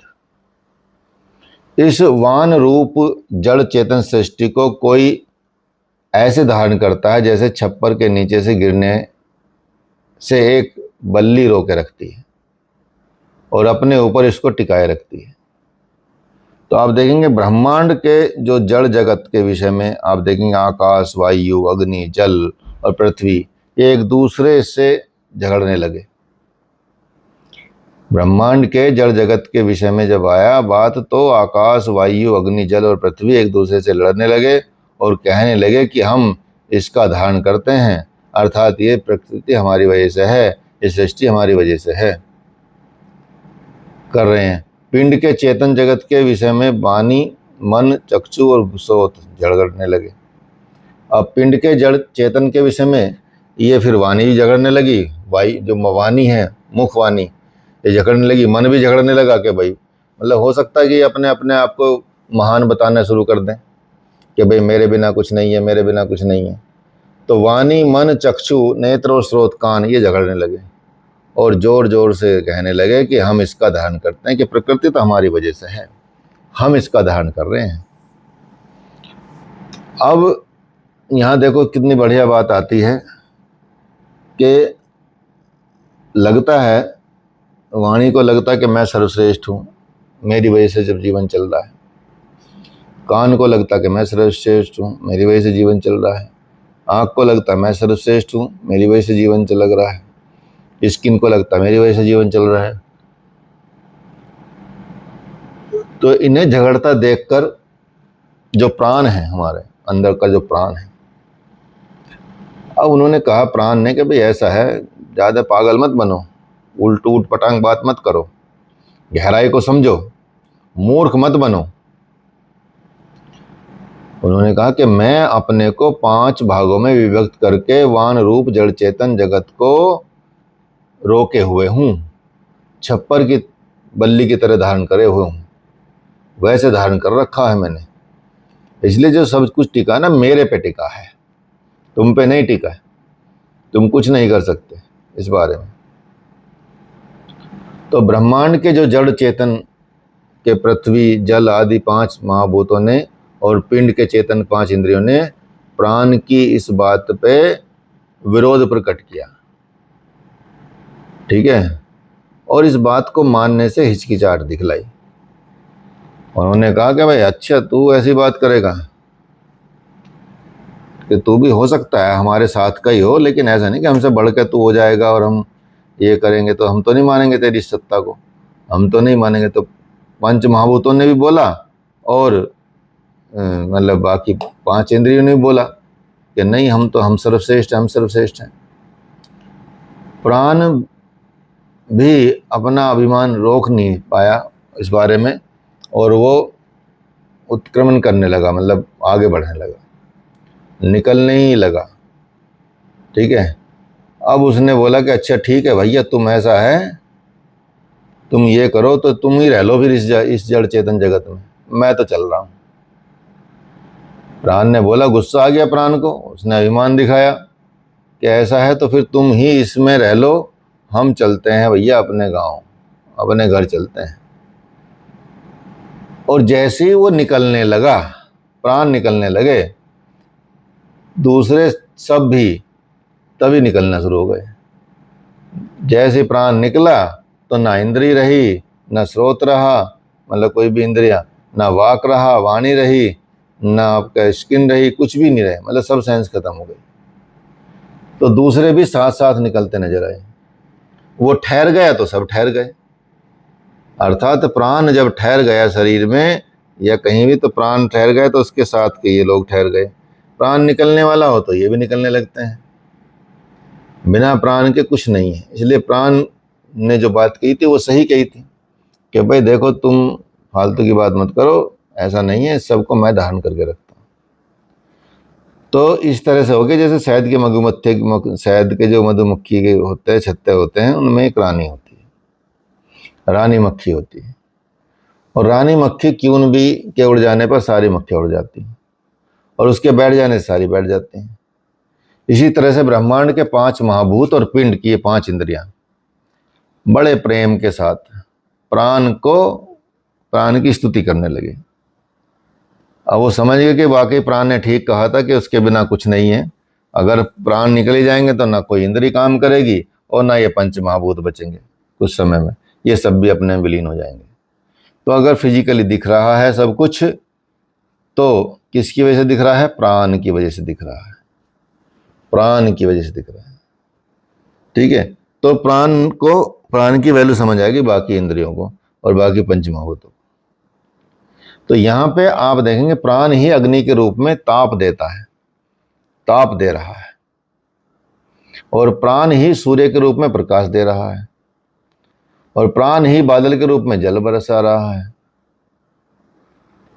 इस वान रूप जड़ चेतन सृष्टि को कोई ऐसे धारण करता है जैसे छप्पर के नीचे से गिरने से एक बल्ली रोके रखती है और अपने ऊपर इसको टिकाए रखती है। तो आप देखेंगे ब्रह्मांड के जो जड़ जगत के विषय में आप देखेंगे आकाश, वायु, अग्नि, जल और पृथ्वी ये एक दूसरे से झगड़ने लगे। ब्रह्मांड के जड़ जगत के विषय में जब आया बात तो आकाश, वायु, अग्नि, जल और पृथ्वी एक दूसरे से लड़ने लगे और कहने लगे कि हम इसका धारण करते हैं, अर्थात ये प्रकृति हमारी वजह से है, ये सृष्टि हमारी वजह से है, कर रहे हैं। पिंड के चेतन जगत के विषय में वाणी, मन, चक्षु और स्रोत झगड़ने लगे। अब पिंड के जड़ चेतन के विषय में ये फिर वाणी भी झगड़ने लगी, वायु जो वाणी है, मुख वाणी, ये झगड़ने लगी, मन भी झगड़ने लगा कि भाई मतलब हो सकता है कि अपने अपने आप को महान बताना शुरू कर दें कि भाई मेरे बिना कुछ नहीं है, मेरे बिना कुछ नहीं है। तो वाणी, मन, चक्षु, नेत्र और स्रोत कान ये झगड़ने लगे और जोर जोर से कहने लगे कि हम इसका धारण करते हैं, कि प्रकृति तो हमारी वजह से है, हम इसका धारण कर रहे हैं। अब यहाँ देखो कितनी बढ़िया बात आती है कि लगता है वाणी को लगता है कि मैं सर्वश्रेष्ठ हूँ, मेरी वजह से जब जीवन चल रहा है। कान को लगता है कि मैं सर्वश्रेष्ठ हूँ, मेरी वजह से जीवन चल रहा है। आँख को लगता है मैं सर्वश्रेष्ठ हूँ, मेरी वजह से जीवन चल रहा है। स्किन को लगता है मेरी वजह से जीवन चल रहा है। तो इन्हें झगड़ता देखकर जो प्राण है, हमारे अंदर का जो प्राण है, अब उन्होंने कहा प्राण ने कि भाई ऐसा है, ज़्यादा पागल मत बनो, उल्ट उठ पटांग बात मत करो, गहराई को समझो, मूर्ख मत बनो। उन्होंने कहा कि मैं अपने को 5 भागों में विभक्त करके वान रूप जड़ चेतन जगत को रोके हुए हूँ, छप्पर की बल्ली की तरह धारण करे हुए हूँ, वैसे धारण कर रखा है मैंने। इसलिए जो सब कुछ टिका ना मेरे पे टिका है, तुम पे नहीं टिका है, तुम कुछ नहीं कर सकते इस बारे में। तो ब्रह्मांड के जो जड़ चेतन के पृथ्वी, जल आदि 5 महाभूतों ने और पिंड के चेतन 5 इंद्रियों ने प्राण की इस बात पे विरोध प्रकट किया, ठीक है, और इस बात को मानने से हिचकिचाहट दिखलाई। उन्होंने कहा कि भाई अच्छा तू ऐसी बात करेगा कि तू भी हो सकता है हमारे साथ का ही हो, लेकिन ऐसा नहीं कि हमसे बढ़ के तू हो जाएगा और हम ये करेंगे तो हम तो नहीं मानेंगे तेरी सत्ता को, हम तो नहीं मानेंगे। तो 5 महाभूतों ने भी बोला और मतलब बाकी 5 इंद्रियों ने भी बोला कि नहीं हम सर्वश्रेष्ठ हैं, हम सर्वश्रेष्ठ हैं। प्राण भी अपना अभिमान रोक नहीं पाया इस बारे में और वो उत्क्रमण करने लगा, मतलब आगे बढ़ने लगा, निकलने ही लगा, ठीक है। अब उसने बोला कि अच्छा ठीक है भैया, तुम ऐसा है, तुम ये करो तो तुम ही रह लो फिर इस जड़ चेतन जगत में, मैं तो चल रहा हूँ। प्राण ने बोला, गुस्सा आ गया प्राण को, उसने अभिमान दिखाया कि ऐसा है तो फिर तुम ही इसमें रह लो, हम चलते हैं भैया अपने गांव, अपने घर चलते हैं। और जैसे ही वो निकलने लगा, प्राण निकलने लगे, दूसरे सब भी तभी निकलना शुरू हो गए। जैसे प्राण निकला तो ना इंद्री रही, ना स्रोत रहा, मतलब कोई भी इंद्रिया, ना वाक रहा, वाणी रही, ना आपका स्किन रही, कुछ भी नहीं रहे, मतलब सब सेंस खत्म हो गई। तो दूसरे भी साथ साथ निकलते नजर आए। वो ठहर गया तो सब ठहर गए, अर्थात प्राण जब ठहर गया शरीर में या कहीं भी, तो प्राण ठहर गए तो उसके साथ के ये लोग ठहर गए। प्राण निकलने वाला हो तो ये भी निकलने लगते हैं। बिना प्राण के कुछ नहीं है। इसलिए प्राण ने जो बात कही थी वो सही कही थी कि भाई देखो, तुम फालतू की बात मत करो, ऐसा नहीं है, सबको मैं धारण करके रखता हूँ। तो इस तरह से हो गया जैसे शहद के मधुमक्खी, शहद के जो मधुमक्खी के होते हैं, छत्ते होते हैं, उनमें एक रानी होती है, रानी मक्खी होती है। और रानी मक्खी क्यून भी के उड़ जाने पर सारी मक्खियाँ उड़ जाती हैं, और उसके बैठ जाने से सारी बैठ जाती हैं। इसी तरह से ब्रह्मांड के 5 महाभूत और पिंड की ये 5 इंद्रियां बड़े प्रेम के साथ प्राण की स्तुति करने लगे। अब वो समझ गए कि वाकई प्राण ने ठीक कहा था कि उसके बिना कुछ नहीं है। अगर प्राण निकल ही जाएंगे तो ना कोई इंद्री काम करेगी और ना ये 5 महाभूत बचेंगे। कुछ समय में ये सब भी अपने विलीन हो जाएंगे। तो अगर फिजिकली दिख रहा है सब कुछ, तो किसकी वजह से दिख रहा है? प्राण की वजह से दिख रहा है, प्राण की वजह से दिख रहा है। ठीक है, तो प्राण की वैल्यू समझ आएगी बाकी इंद्रियों को और बाकी 5 महाभूतों को। तो यहां पे आप देखेंगे प्राण ही अग्नि के रूप में ताप देता है, ताप दे रहा है, और प्राण ही सूर्य के रूप में प्रकाश दे रहा है, और प्राण ही बादल के रूप में जल बरसा रहा है,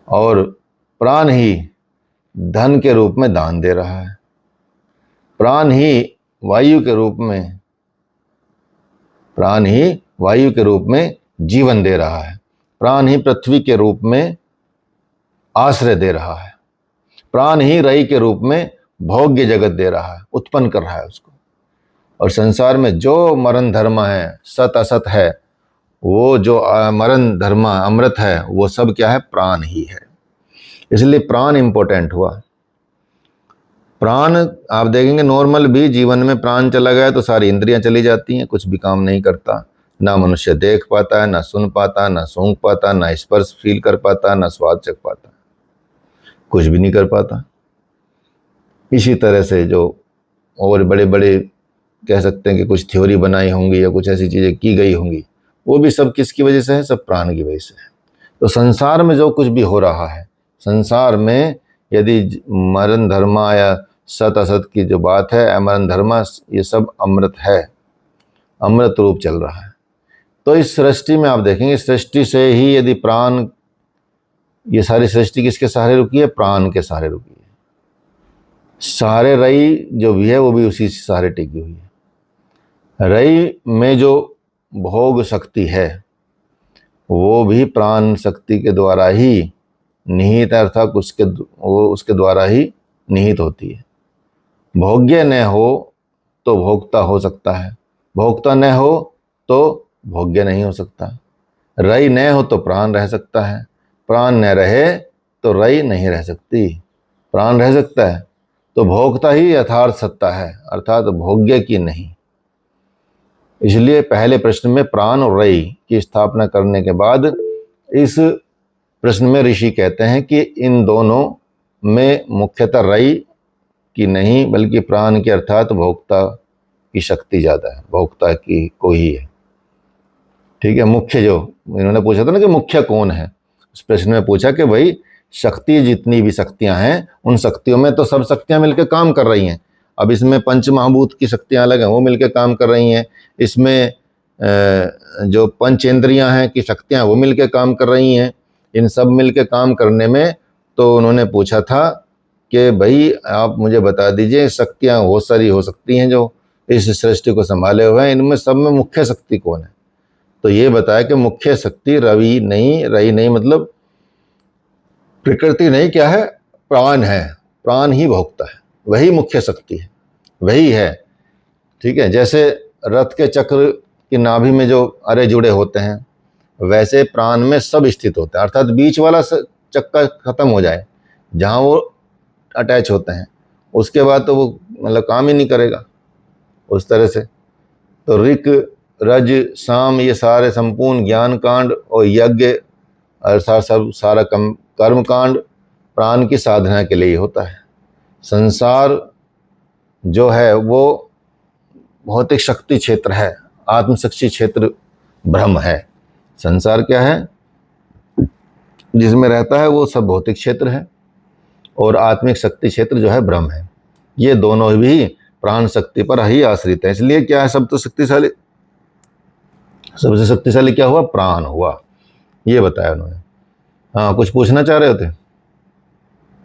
और प्राण ही धन के रूप में दान दे रहा है, प्राण ही वायु के रूप में जीवन दे रहा है, प्राण ही पृथ्वी के रूप में आश्रय दे रहा है, प्राण ही रई के रूप में भोग्य जगत दे रहा है, उत्पन्न कर रहा है उसको। और संसार में जो मरण धर्म है, सत असत है, वो जो मरण धर्म अमृत है, वो सब क्या है? प्राण ही है। इसलिए प्राण इंपॉर्टेंट हुआ। प्राण आप देखेंगे नॉर्मल भी जीवन में प्राण चला गया तो सारी इंद्रियां चली जाती हैं, कुछ भी काम नहीं करता। ना मनुष्य देख पाता है, ना सुन पाता, ना सूंघ पाता, ना स्पर्श फील कर पाता, ना स्वाद चख पाता, कुछ भी नहीं कर पाता। इसी तरह से जो और बड़े बड़े कह सकते हैं कि कुछ थ्योरी बनाई होंगी या कुछ ऐसी चीज़ें की गई होंगी, वो भी सब किसकी वजह से है? सब प्राण की वजह से है। तो संसार में जो कुछ भी हो रहा है, संसार में यदि मरण धर्म या सत असत की जो बात है, अमरण धर्म, ये सब अमृत है, अमृत रूप चल रहा है। तो इस सृष्टि में आप देखेंगे, सृष्टि से ही यदि प्राण, ये सारी सृष्टि किसके सहारे रुकी है? प्राण के सहारे रुकी है। सारे रई जो भी है वो भी उसी से सहारे टिकी हुई है। रई में जो भोग शक्ति है वो भी प्राण शक्ति के द्वारा ही निहित, अर्थात उसके द्वारा ही निहित होती है। भोग्य न हो तो भोक्ता हो सकता है, भोक्ता न हो तो भोग्य नहीं हो सकता। रई न हो तो प्राण रह सकता है, प्राण न रहे तो रई नहीं रह सकती। प्राण रह सकता है तो भोक्ता ही यथार्थ सत्ता है, अर्थात भोग्य की नहीं। इसलिए पहले प्रश्न में प्राण और रई की स्थापना करने के बाद इस प्रश्न में ऋषि कहते हैं कि इन दोनों में मुख्यतः रई की नहीं बल्कि प्राण की, अर्थात भोक्ता की शक्ति ज़्यादा है, भोक्ता की को ही है। ठीक है, मुख्य जो इन्होंने पूछा था ना कि मुख्य कौन है, उस प्रश्न में पूछा कि भाई शक्ति, जितनी भी शक्तियां हैं उन शक्तियों में तो सब शक्तियां मिलकर काम कर रही हैं। अब इसमें 5 महाभूत की शक्तियां अलग हैं, वो मिलकर काम कर रही हैं। इसमें जो 5 इंद्रियां हैं की शक्तियां वो मिलकर काम कर रही हैं। इन सब मिलकर काम करने में तो उन्होंने पूछा था कि भाई आप मुझे बता दीजिए, शक्तियाँ बहुत सारी हो सकती हैं जो इस सृष्टि को संभाले हुए हैं, इनमें सब में मुख्य शक्ति कौन है? तो ये बताया कि मुख्य शक्ति रई नहीं, मतलब प्रकृति नहीं, क्या है? प्राण है। प्राण ही भोगता है, वही मुख्य शक्ति है, वही है। ठीक है, जैसे रथ के चक्र की नाभि में जो अरे जुड़े होते हैं, वैसे प्राण में सब स्थित होते हैं, अर्थात बीच वाला चक्का खत्म हो जाए जहाँ वो अटैच होते हैं, उसके बाद तो वो मतलब काम ही नहीं करेगा उस तरह से। तो ऋक, रज, साम, ये सारे संपूर्ण ज्ञान कांड और यज्ञ अर्थात सब सारा कर्म कांड प्राण की साधना के लिए होता है। संसार जो है वो भौतिक शक्ति क्षेत्र है, आत्मशक्ति क्षेत्र ब्रह्म है। संसार क्या है, जिसमें रहता है वो सब भौतिक क्षेत्र है, और आत्मिक शक्ति क्षेत्र जो है ब्रह्म है। ये दोनों भी प्राण शक्ति पर ही आश्रित है। इसलिए क्या है, सब तो शक्तिशाली, सबसे शक्तिशाली क्या हुआ, प्राण हुआ, ये बताया उन्होंने। हाँ, कुछ पूछना चाह रहे थे?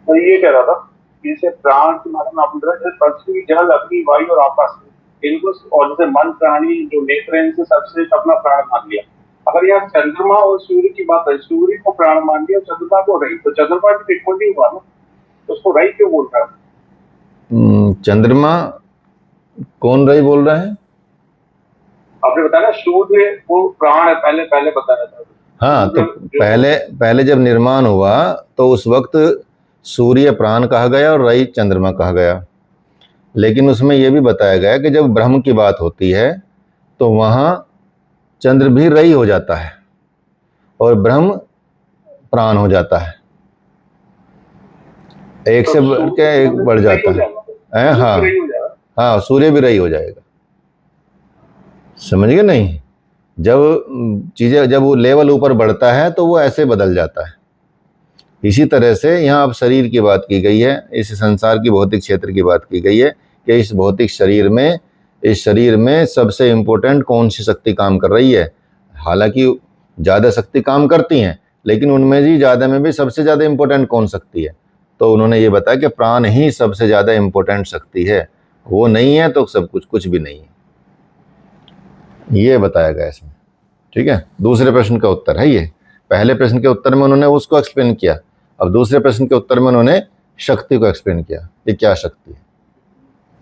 तो ये कह रहा था, जैसे प्राण के बारे में आप बोल रहे हैं, पृथ्वी, जल, अग्नि, वायु और आकाश, इनको और जैसे मन, प्राणी जो नेत्र हैं, इनसे सबसे अपना प्राण मान लिया। अगर यहाँ चंद्रमा और सूर्य की बात है, सूर्य को प्राण मान लिया, चंद्रमा को रही, तो चंद्रमा की ट्रीटमेंट नहीं हुआ ना, तो उसको रही क्यों बोल रहा है? चंद्रमा कौन रही बोल रहा है? आपने बताया ना सूर्य वो प्राण है, पहले बताया था। हाँ, तो पहले जब निर्माण हुआ तो उस वक्त सूर्य प्राण कहा गया और रई चंद्रमा कहा गया। लेकिन उसमें यह भी बताया गया कि जब ब्रह्म की बात होती है तो वहाँ चंद्र भी रई हो जाता है और ब्रह्म प्राण हो जाता है, एक से बढ़ के एक बढ़ जाता है। हाँ हाँ, सूर्य भी रई हो जाएगा, समझ गए नहीं? जब वो लेवल ऊपर बढ़ता है तो वो ऐसे बदल जाता है। इसी तरह से यहाँ अब शरीर की बात की गई है, इस संसार की भौतिक क्षेत्र की बात की गई है कि इस भौतिक शरीर में सबसे इम्पोर्टेंट कौन सी शक्ति काम कर रही है। हालांकि ज़्यादा शक्ति काम करती हैं, लेकिन उनमें भी ज़्यादा में भी सबसे ज़्यादा इम्पोर्टेंट कौन शक्ति है, तो उन्होंने ये बताया कि प्राण ही सबसे ज़्यादा इम्पोर्टेंट शक्ति है। वो नहीं है तो सब कुछ भी नहीं है, ये बताया गया इसमें। ठीक है, दूसरे प्रश्न का उत्तर है ये। पहले प्रश्न के उत्तर में उन्होंने उसको एक्सप्लेन किया, अब दूसरे प्रश्न के उत्तर में उन्होंने शक्ति को एक्सप्लेन किया कि क्या शक्ति है।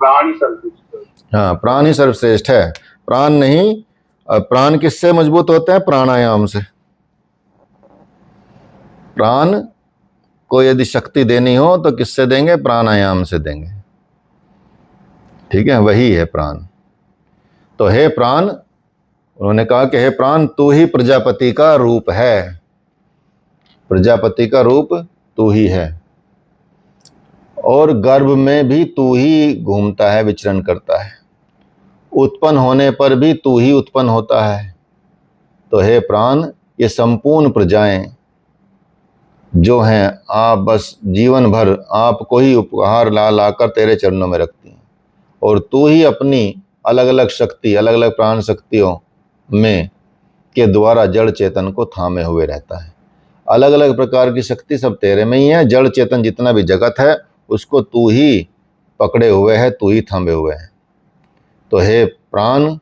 प्राण ही सर्वश्रेष्ठ। हाँ, प्राण ही सर्वश्रेष्ठ है। प्राण नहीं, प्राण किससे मजबूत होते हैं? प्राणायाम से। प्राण को यदि शक्ति देनी हो तो किससे देंगे? प्राणायाम से देंगे। ठीक है, वही है प्राण। तो हे प्राण, उन्होंने कहा कि हे प्राण, तू ही प्रजापति का रूप है, प्रजापति का रूप तू ही है, और गर्भ में भी तू ही घूमता है, विचरण करता है, उत्पन्न होने पर भी तू ही उत्पन्न होता है। तो हे प्राण, ये संपूर्ण प्रजाएं जो हैं, आप बस जीवन भर आपको ही उपहार ला लाकर तेरे चरणों में रखती हैं, और तू ही अपनी अलग अलग शक्ति, अलग अलग प्राण शक्तियों में के द्वारा जड़ चेतन को थामे हुए रहता है। अलग अलग प्रकार की शक्ति सब तेरे में ही है। जड़ चेतन जितना भी जगत है उसको तू ही पकड़े हुए है, तू ही थामे हुए है। तो हे प्राण,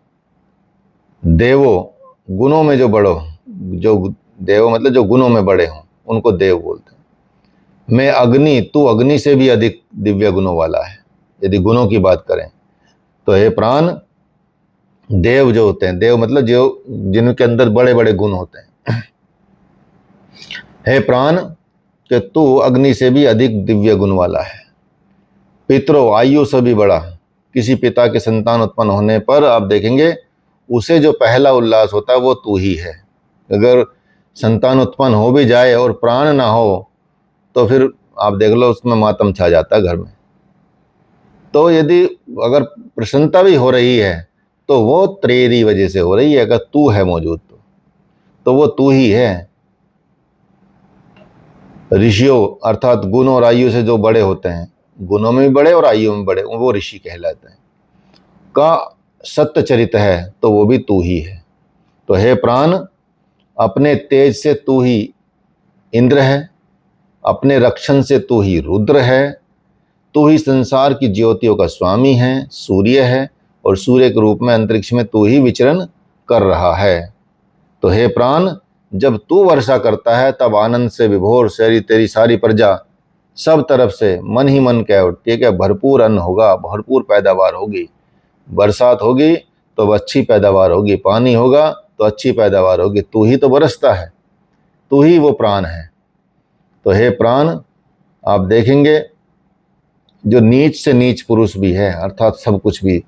देवो, गुणों में जो बड़ो, जो देव मतलब जो गुणों में बड़े हों उनको देव बोलते हैं। मैं अग्नि, तू अग्नि से भी अधिक दिव्य गुणों वाला है, यदि गुणों की बात करें तो हे प्राण, देव जो होते हैं, देव मतलब जो जिनके अंदर बड़े बड़े गुण होते हैं, हे प्राण कि तू अग्नि से भी अधिक दिव्य गुण वाला है। पितरो, आयु से भी बड़ा, किसी पिता के संतान उत्पन्न होने पर आप देखेंगे उसे जो पहला उल्लास होता है वो तू ही है। अगर संतान उत्पन्न हो भी जाए और प्राण ना हो तो फिर आप देख लो उसमें मातम छा जाता है घर में। तो यदि अगर प्रसन्नता भी हो रही है तो वो तेरी वजह से हो रही है, अगर तू है मौजूद तो वो तू ही है। ऋषियों अर्थात गुण और आयु से जो बड़े होते हैं, गुणों में भी बड़े और आयु में बड़े, वो ऋषि कहलाते हैं। का सत्य चरित है तो वो भी तू ही है। तो हे प्राण, अपने तेज से तू ही इंद्र है, अपने रक्षण से तू ही रुद्र है, तू ही संसार की ज्योतियों का स्वामी है, सूर्य है, और सूर्य के रूप में अंतरिक्ष में तू ही विचरण कर रहा है। तो हे प्राण, जब तू वर्षा करता है तब आनंद से विभोर तेरी सारी प्रजा सब तरफ से मन ही मन कह उठती है कि भरपूर अन्न होगा, भरपूर पैदावार होगी। बरसात होगी तो अच्छी पैदावार होगी, पानी होगा तो अच्छी पैदावार होगी। तू ही तो बरसता है, तू ही वो प्राण है। तो हे प्राण, आप देखेंगे जो नीच से नीच पुरुष भी है, अर्थात सब कुछ भी,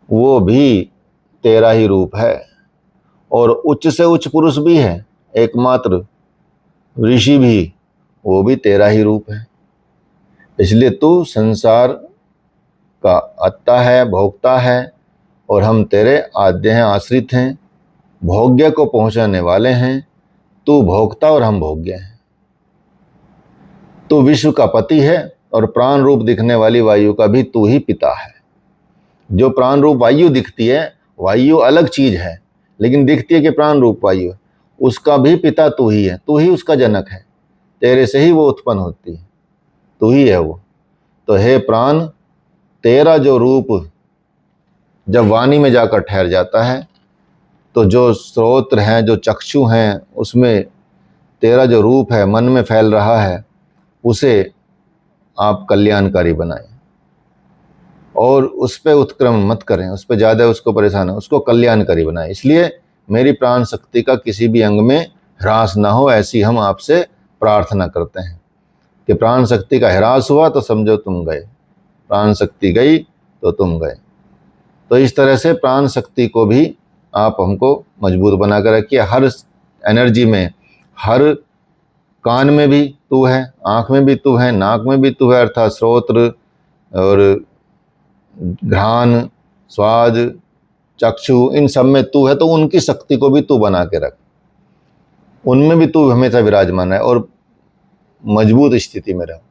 वो भी तेरा ही रूप है। और उच्च से उच्च पुरुष भी है, एकमात्र ऋषि भी, वो भी तेरा ही रूप है। इसलिए तू संसार का अत्ता है, भोक्ता है, और हम तेरे आद्य हैं, आश्रित हैं, भोग्य को पहुंचाने वाले हैं। तू भोक्ता और हम भोग्य हैं। तू विश्व का पति है और प्राण रूप दिखने वाली वायु का भी तू ही पिता है। जो प्राण रूप वायु दिखती है, वायु अलग चीज है, लेकिन दिखती है कि प्राण रूप वायु, उसका भी पिता तू ही है, तू ही उसका जनक है। तेरे से ही वो उत्पन्न होती है, तू ही है वो। तो हे प्राण, तेरा जो रूप जब वाणी में जाकर ठहर जाता है, तो जो श्रोत्र हैं, जो चक्षु हैं, उसमें तेरा जो रूप है मन में फैल रहा है, उसे आप कल्याणकारी बनाएं और उस पर उत्क्रमण मत करें, उस पर ज़्यादा उसको परेशान है, उसको कल्याणकारी बनाएं। इसलिए मेरी प्राण शक्ति का किसी भी अंग में ह्रास ना हो, ऐसी हम आपसे प्रार्थना करते हैं। कि प्राण शक्ति का ह्रास हुआ तो समझो तुम गए, प्राण शक्ति गई तो तुम गए। तो इस तरह से प्राण शक्ति को भी आप हमको मजबूत बना कर रखिए। हर एनर्जी में, हर कान में भी तू है, आँख में भी तू है, नाक में भी तू है, अर्थात श्रोत्र और घ्राण, स्वाद, चक्षु, इन सब में तू है। तो उनकी शक्ति को भी तू बना के रख, उनमें भी तू हमेशा विराजमान है और मजबूत स्थिति में रहो।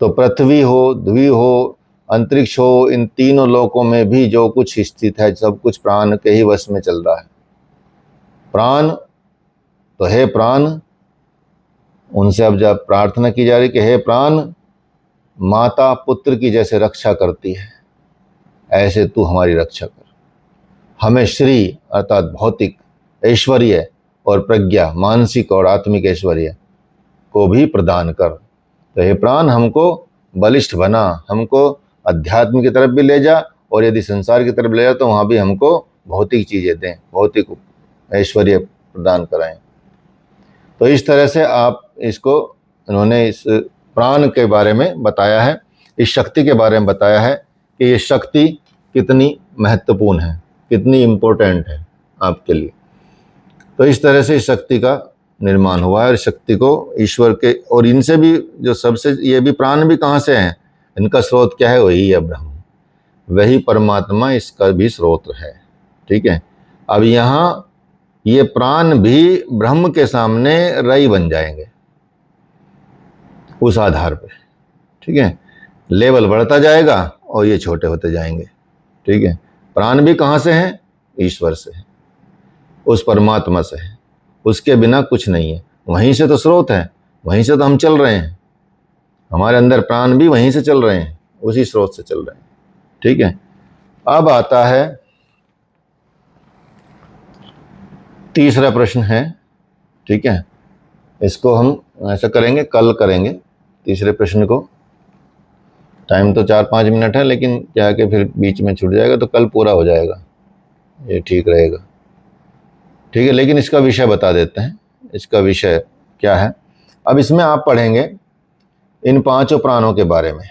तो पृथ्वी हो, द्वी हो, अंतरिक्ष हो, इन तीनों लोकों में भी जो कुछ स्थित है, सब कुछ प्राण के ही वश में चल रहा है। प्राण, तो हे प्राण, उनसे अब जब प्रार्थना की जा रही कि हे प्राण, माता पुत्र की जैसे रक्षा करती है, ऐसे तू हमारी रक्षा कर। हमें श्री अर्थात भौतिक ऐश्वर्य और प्रज्ञा, मानसिक और आत्मिक ऐश्वर्य को भी प्रदान कर। तो हे प्राण, हमको बलिष्ठ बना, हमको अध्यात्म की तरफ भी ले जा, और यदि संसार की तरफ ले जा तो वहाँ भी हमको भौतिक चीज़ें दें, भौतिक ऐश्वर्य प्रदान कराएं। तो इस तरह से आप इसको, इन्होंने इस प्राण के बारे में बताया है, इस शक्ति के बारे में बताया है कि ये शक्ति कितनी महत्वपूर्ण है, कितनी इम्पोर्टेंट है आपके लिए। तो इस तरह से इस शक्ति का निर्माण हुआ है, और शक्ति को ईश्वर के, और इनसे भी जो सबसे, ये भी प्राण भी कहाँ से हैं, इनका स्रोत क्या है, वही है ब्रह्म, वही परमात्मा इसका भी स्रोत है। ठीक है। अब यहाँ ये प्राण भी ब्रह्म के सामने रई बन जाएंगे उस आधार पे। ठीक है। लेवल बढ़ता जाएगा और ये छोटे होते जाएंगे। ठीक है। प्राण भी कहाँ से हैं, ईश्वर से है, उस परमात्मा से है, उसके बिना कुछ नहीं है। वहीं से तो स्रोत है, वहीं से तो हम चल रहे हैं, हमारे अंदर प्राण भी वहीं से चल रहे हैं, उसी स्रोत से चल रहे हैं। ठीक है। अब आता है तीसरा प्रश्न है। ठीक है। इसको हम ऐसा करेंगे, कल करेंगे तीसरे प्रश्न को। टाइम तो 4-5 मिनट है, लेकिन क्या कि फिर बीच में छूट जाएगा, तो कल पूरा हो जाएगा, ये ठीक रहेगा। ठीक है। लेकिन इसका विषय बता देते हैं, इसका विषय क्या है। अब इसमें आप पढ़ेंगे इन 5 प्राणों के बारे में।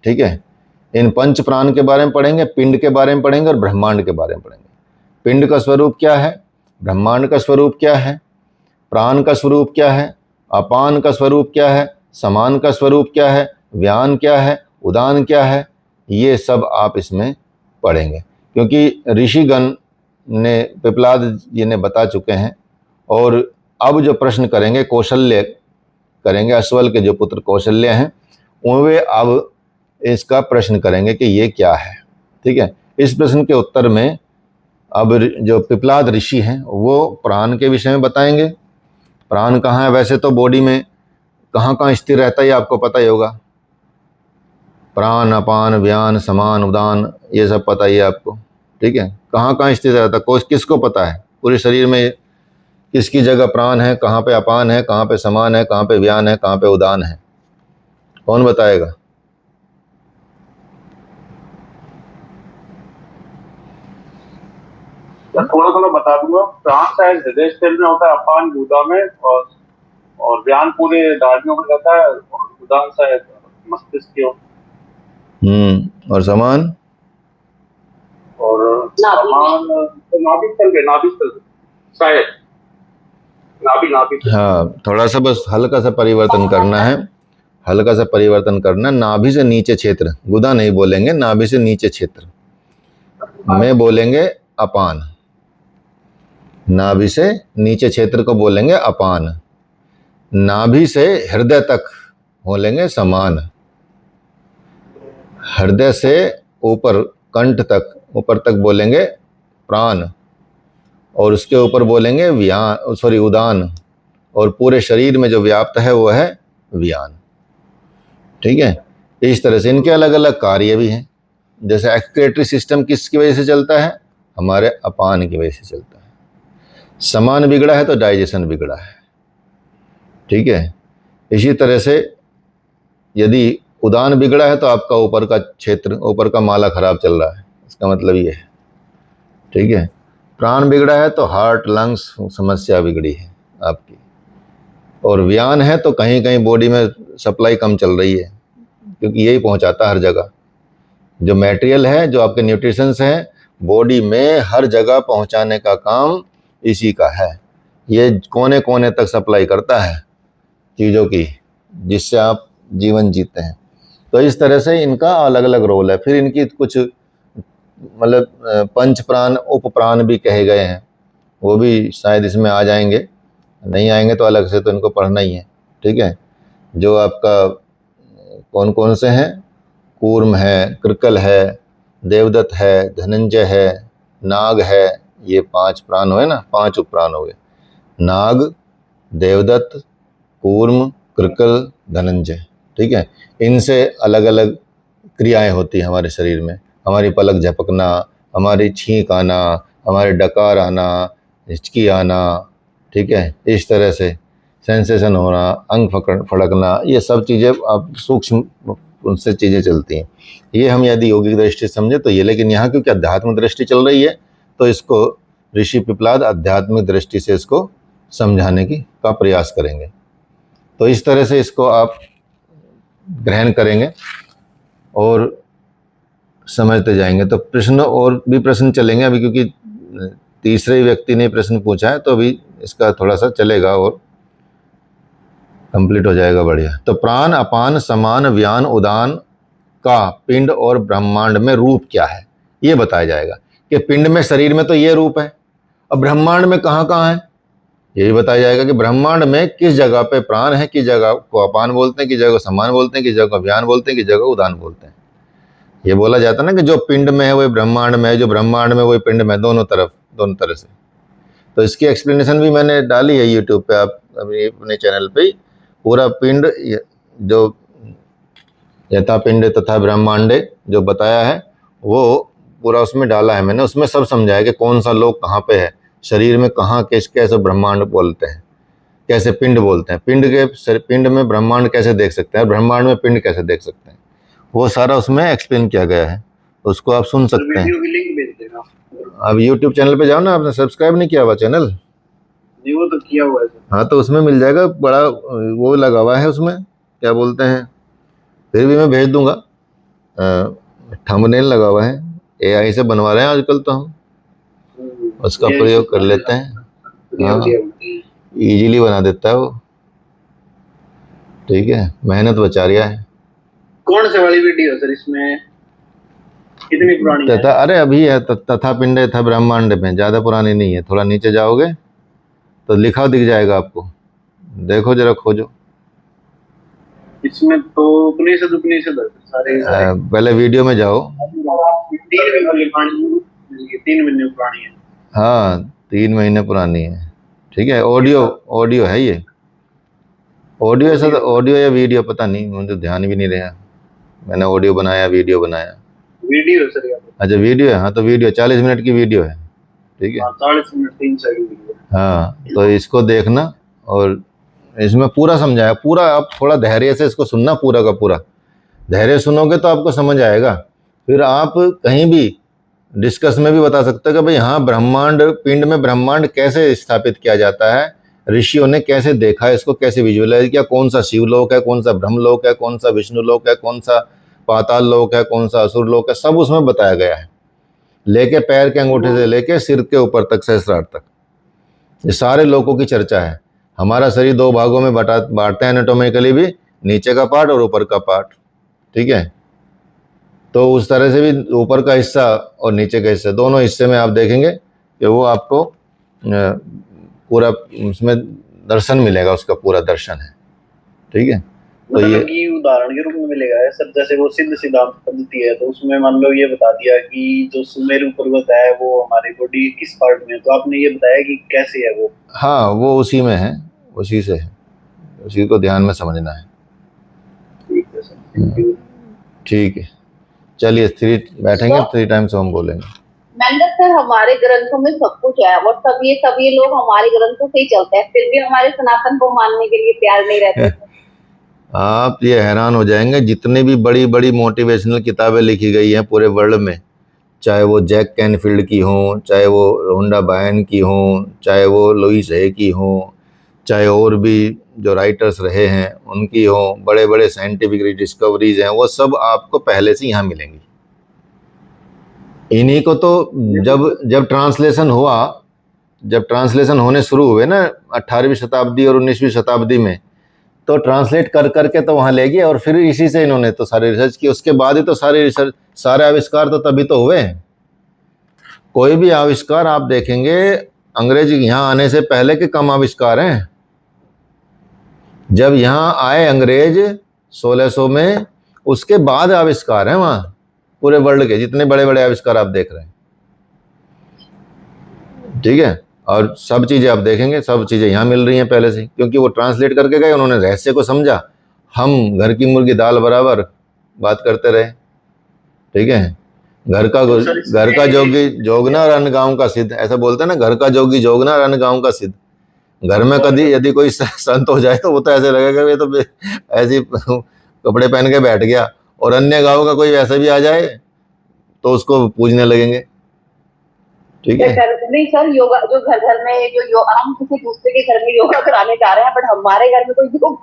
ठीक है। इन 5 प्राण के बारे में पढ़ेंगे, पिंड के बारे में पढ़ेंगे और ब्रह्मांड के बारे में पढ़ेंगे। पिंड का स्वरूप क्या है, ब्रह्मांड का स्वरूप क्या है, प्राण का स्वरूप क्या है, अपान का स्वरूप क्या है, समान का स्वरूप क्या है, व्यान क्या है, उदान क्या है, ये सब आप इसमें पढ़ेंगे। क्योंकि ऋषिगण ने, पिपलाद जी ने बता चुके हैं, और अब जो प्रश्न करेंगे, कौशल्य करेंगे, अश्वल के जो पुत्र कौशल्य हैं, वे अब इसका प्रश्न करेंगे कि ये क्या है। ठीक है। इस प्रश्न के उत्तर में अब जो पिपलाद ऋषि हैं वो प्राण के विषय में बताएंगे। प्राण कहाँ है, वैसे तो बॉडी में कहाँ कहाँ स्थिर रहता है, ये आपको पता ही होगा। प्राण, अपान, व्यान, समान, उदान, ये सब पता ही है आपको। ठीक है। कहाँ कहाँ स्थित रहता है, किसको पता है पूरे शरीर में किसकी जगह प्राण है, कहाँ पे अपान है, कहाँ पे समान है, कहाँ पे व्यान है, कहाँ पे उदान है, कौन बताएगा। थोड़ा थोड़ा बता दूंगा। प्राण शायद हृदय स्थल में होता है, अपान गुदा में, और व्यान पूरे नाड़ियों में रहता है, और उदान शायद मस्तिष्क की ओर। और समान और समान नाभि स्थल पे, नाभि स्थल पे शायद, नाभि। हाँ, थोड़ा सा बस हल्का सा परिवर्तन करना है, हल्का सा परिवर्तन करना। नाभि से नीचे क्षेत्र, गुदा नहीं बोलेंगे, नाभि से नीचे क्षेत्र में बोलेंगे अपान, नाभि से नीचे क्षेत्र को बोलेंगे अपान, नाभि से हृदय तक बोलेंगे समान, हृदय से ऊपर कंठ तक, ऊपर तक बोलेंगे प्राण, और उसके ऊपर बोलेंगे उदान, और पूरे शरीर में जो व्याप्त है वो है व्यान। ठीक है, इस तरह से इनके अलग अलग कार्य भी हैं। जैसे एक्सक्रीटरी सिस्टम किसकी वजह से चलता है? हमारे अपान की वजह से चलता है। समान बिगड़ा है तो डाइजेशन बिगड़ा है। ठीक है, इसी तरह से यदि उदान बिगड़ा है तो आपका ऊपर का क्षेत्र, ऊपर का माला खराब चल रहा है, इसका मतलब ये है। ठीक है, प्राण बिगड़ा है तो हार्ट लंग्स समस्या बिगड़ी है आपकी, और व्यान है तो कहीं कहीं बॉडी में सप्लाई कम चल रही है, क्योंकि यही पहुंचाता है हर जगह। जो मटेरियल है, जो आपके न्यूट्रिशंस हैं, बॉडी में हर जगह पहुंचाने का काम इसी का है। ये कोने कोने तक सप्लाई करता है चीज़ों की, जिससे आप जीवन जीते हैं। तो इस तरह से इनका अलग अलग रोल है। फिर इनकी कुछ मतलब पंच प्राण, उप प्राण भी कहे गए हैं, वो भी शायद इसमें आ जाएंगे, नहीं आएंगे तो अलग से तो इनको पढ़ना ही है। ठीक है, जो आपका कौन कौन से हैं? कूर्म है, कृकल है, देवदत्त है, धनंजय है, नाग है। ये 5 प्राण हुए ना, 5 उपप्राण हो गए। नाग, देवदत्त, कूर्म, कृकल, धनंजय। ठीक है, इनसे अलग अलग क्रियाएं होती हैं हमारे शरीर में। हमारी पलक झपकना, हमारी छींक आना, हमारे डकार आना, हिचकी आना। ठीक है, इस तरह से सेंसेशन होना, अंग फड़कना, ये सब चीज़ें आप सूक्ष्म उनसे चीज़ें चलती हैं। ये हम यदि योगिक दृष्टि समझे तो ये, लेकिन यहाँ क्योंकि अध्यात्म दृष्टि चल रही है तो इसको ऋषि पिपलाद आध्यात्मिक दृष्टि से इसको समझाने का प्रयास करेंगे। तो इस तरह से इसको आप ग्रहण करेंगे और समझते जाएंगे। तो प्रश्न और भी प्रश्न चलेंगे अभी, क्योंकि तीसरे व्यक्ति ने प्रश्न पूछा है, तो अभी इसका थोड़ा सा चलेगा और कंप्लीट हो जाएगा, बढ़िया। तो प्राण, अपान, समान, व्यान, उदान का पिंड और ब्रह्मांड में रूप क्या है, ये बताया जाएगा। कि पिंड में, शरीर में तो ये रूप है, अब ब्रह्मांड में कहाँ कहाँ है ये भी बताया जाएगा। कि ब्रह्मांड में किस जगह पे प्राण है, किस जगह को अपान बोलते हैं, किस जगह को समान बोलते हैं, किस जगह को व्यान बोलते हैं, किस जगह को उदान बोलते हैं। ये बोला जाता है ना कि जो पिंड में है वही ब्रह्मांड में है, जो ब्रह्मांड में वही पिंड में है, दोनों तरह से। तो इसकी एक्सप्लेनेशन भी मैंने डाली है यूट्यूब पे, आप अपने चैनल पे पूरा पिंड, जो यथा पिंड तथा ब्रह्मांडे जो बताया है वो पूरा उसमें डाला है मैंने। उसमें सब समझाया कि कौन सा लोक कहाँ पे है, शरीर में कहाँ कैसे ब्रह्मांड बोलते हैं, कैसे पिंड बोलते हैं, पिंड में ब्रह्मांड कैसे देख सकते हैं, ब्रह्मांड में पिंड कैसे देख सकते हैं, वो सारा उसमें एक्सप्लेन किया गया है। उसको आप सुन सकते हैं। अब यूट्यूब चैनल पे जाओ ना, आपने सब्सक्राइब नहीं किया हुआ चैनल? जी वो तो किया हुआ है। हाँ, तो उसमें मिल जाएगा, बड़ा वो लगा हुआ है उसमें, क्या बोलते हैं, फिर भी मैं भेज दूंगा, थंबनेल लगा हुआ है, AI से बनवा रहे हैं आजकल तो हम, उसका प्रयोग कर लेते हैं। हाँ, इजीली बना देता है वो। ठीक है, मेहनत बचा रिया है। कौन से वाली वीडियो सर इसमें कितनी पुरानी है? अरे अभी है, तथा पिंड था ब्रह्मांड में, ज़्यादा पुरानी नहीं है। थोड़ा नीचे जाओगे तो लिखा दिख जाएगा आपको, देखो जरा खोजो। इसमें तो उपनिषद सारे पहले वीडियो में जाओ। 3 महीने पुरानी है। हाँ, 3 महीने पुरानी है। ठीक है, ऑडियो है ये, ऑडियो ऐसा, तो ऑडियो या वीडियो पता नहीं, मुझे ध्यान भी नहीं रहा। मैंने ऑडियो बनाया, वीडियो बनाया। Video sir? अच्छा वीडियो है। हाँ, तो वीडियो 40 मिनट की वीडियो है। ठीक है, 40 मिनट 3 सेकंड वीडियो। हाँ, तो इसको देखना और इसमें पूरा समझाया, पूरा। आप थोड़ा धैर्य से इसको सुनना, पूरा का पूरा धैर्य सुनोगे तो आपको समझ आएगा। फिर आप कहीं भी डिस्कस में भी बता सकते हैं कि भाई हाँ, ब्रह्मांड पिंड में ब्रह्मांड कैसे स्थापित किया जाता है, ऋषियों ने कैसे देखा, इसको कैसे विजुअलाइज किया, कौन सा शिवलोक है, कौन सा ब्रह्मलोक है, कौन सा विष्णु लोक है, कौन सा पाताल लोक है, कौन सा असुर लोक है, सब उसमें बताया गया है। लेके पैर के अंगूठे से लेके सिर के ऊपर तक, सहस्रार तक, ये सारे लोकों की चर्चा है। हमारा शरीर 2 भागों में बांटते हैं एनाटॉमिकली भी, नीचे का पार्ट और ऊपर का पार्ट, ठीक है। तो उस तरह से भी ऊपर का हिस्सा और नीचे का हिस्सा, दोनों हिस्से में आप देखेंगे कि वो आपको पूरा उसमें दर्शन मिलेगा, उसका पूरा दर्शन है, ठीक है। तो ये उदाहरण के रूप में मिलेगा सर, जैसे वो सिद्ध सिद्धांत पद्धति है, तो उसमें मान लो ये बता दिया कि जो सुमेरु पर्वत है वो हमारी बॉडी किस पार्ट में है, तो आपने ये बताया कि कैसे है वो। हाँ, वो उसी में है, उसी से है, उसी को ध्यान में समझना है। ठीक है सर, ठीक है, चलिए 3 बैठेंगे, 3 टाइम्स हम बोलेंगे। मैंने सर हमारे ग्रंथों में सब कुछ है और सब ये लोग हमारे ग्रंथों से ही चलते हैं, फिर भी हमारे सनातन को मानने के लिए तैयार नहीं रहते। आप ये हैरान हो जाएंगे, जितनी भी बड़ी बड़ी मोटिवेशनल किताबें लिखी गई हैं पूरे वर्ल्ड में, चाहे वो जैक कैनफील्ड की हों, चाहे वो रोंडा बायन की हों, चाहे वो लुईस हे की हों, चाहे और भी जो राइटर्स रहे हैं उनकी हों, बड़े बड़े साइंटिफिक डिस्कवरीज हैं, वो सब आपको पहले से यहाँ मिलेंगी। इन्हीं को तो जब ट्रांसलेशन हुआ, जब ट्रांसलेशन होने शुरू हुए ना 18वीं शताब्दी और 19वीं शताब्दी में, तो ट्रांसलेट कर करके तो वहाँ ले गए और फिर इसी से इन्होंने तो सारी रिसर्च की। उसके बाद ही तो सारे आविष्कार तो तभी तो हुए हैं। कोई भी आविष्कार आप देखेंगे अंग्रेज यहाँ आने से पहले के कम आविष्कार हैं। जब यहाँ आए अंग्रेज 1600 में, उसके बाद आविष्कार हैं वहाँ पूरे वर्ल्ड के, जितने बड़े बड़े आविष्कार आप देख रहे हैं, ठीक है। और सब चीज़ें आप देखेंगे, सब चीज़ें यहाँ मिल रही हैं पहले से, क्योंकि वो ट्रांसलेट करके गए, उन्होंने रहस्य को समझा। हम घर की मुर्गी दाल बराबर बात करते रहे, ठीक है। घर का जोगी जोगना रन गाँव का सिद्ध, ऐसा बोलते हैं ना, घर का जोगी जोगना रन गाँव का सिद्ध। घर में कभी यदि कोई संत हो जाए तो वो तो ऐसे लगेगा ये तो ऐसे कपड़े पहन के बैठ गया, और अन्य गाँव का कोई वैसे भी आ जाए तो उसको पूजने लगेंगे, ठीक है। नहीं सर, योगा जो घर में जो हम किसी दूसरे के घर में योगा कराने जा रहे हैं, बट हमारे घर में कोई योग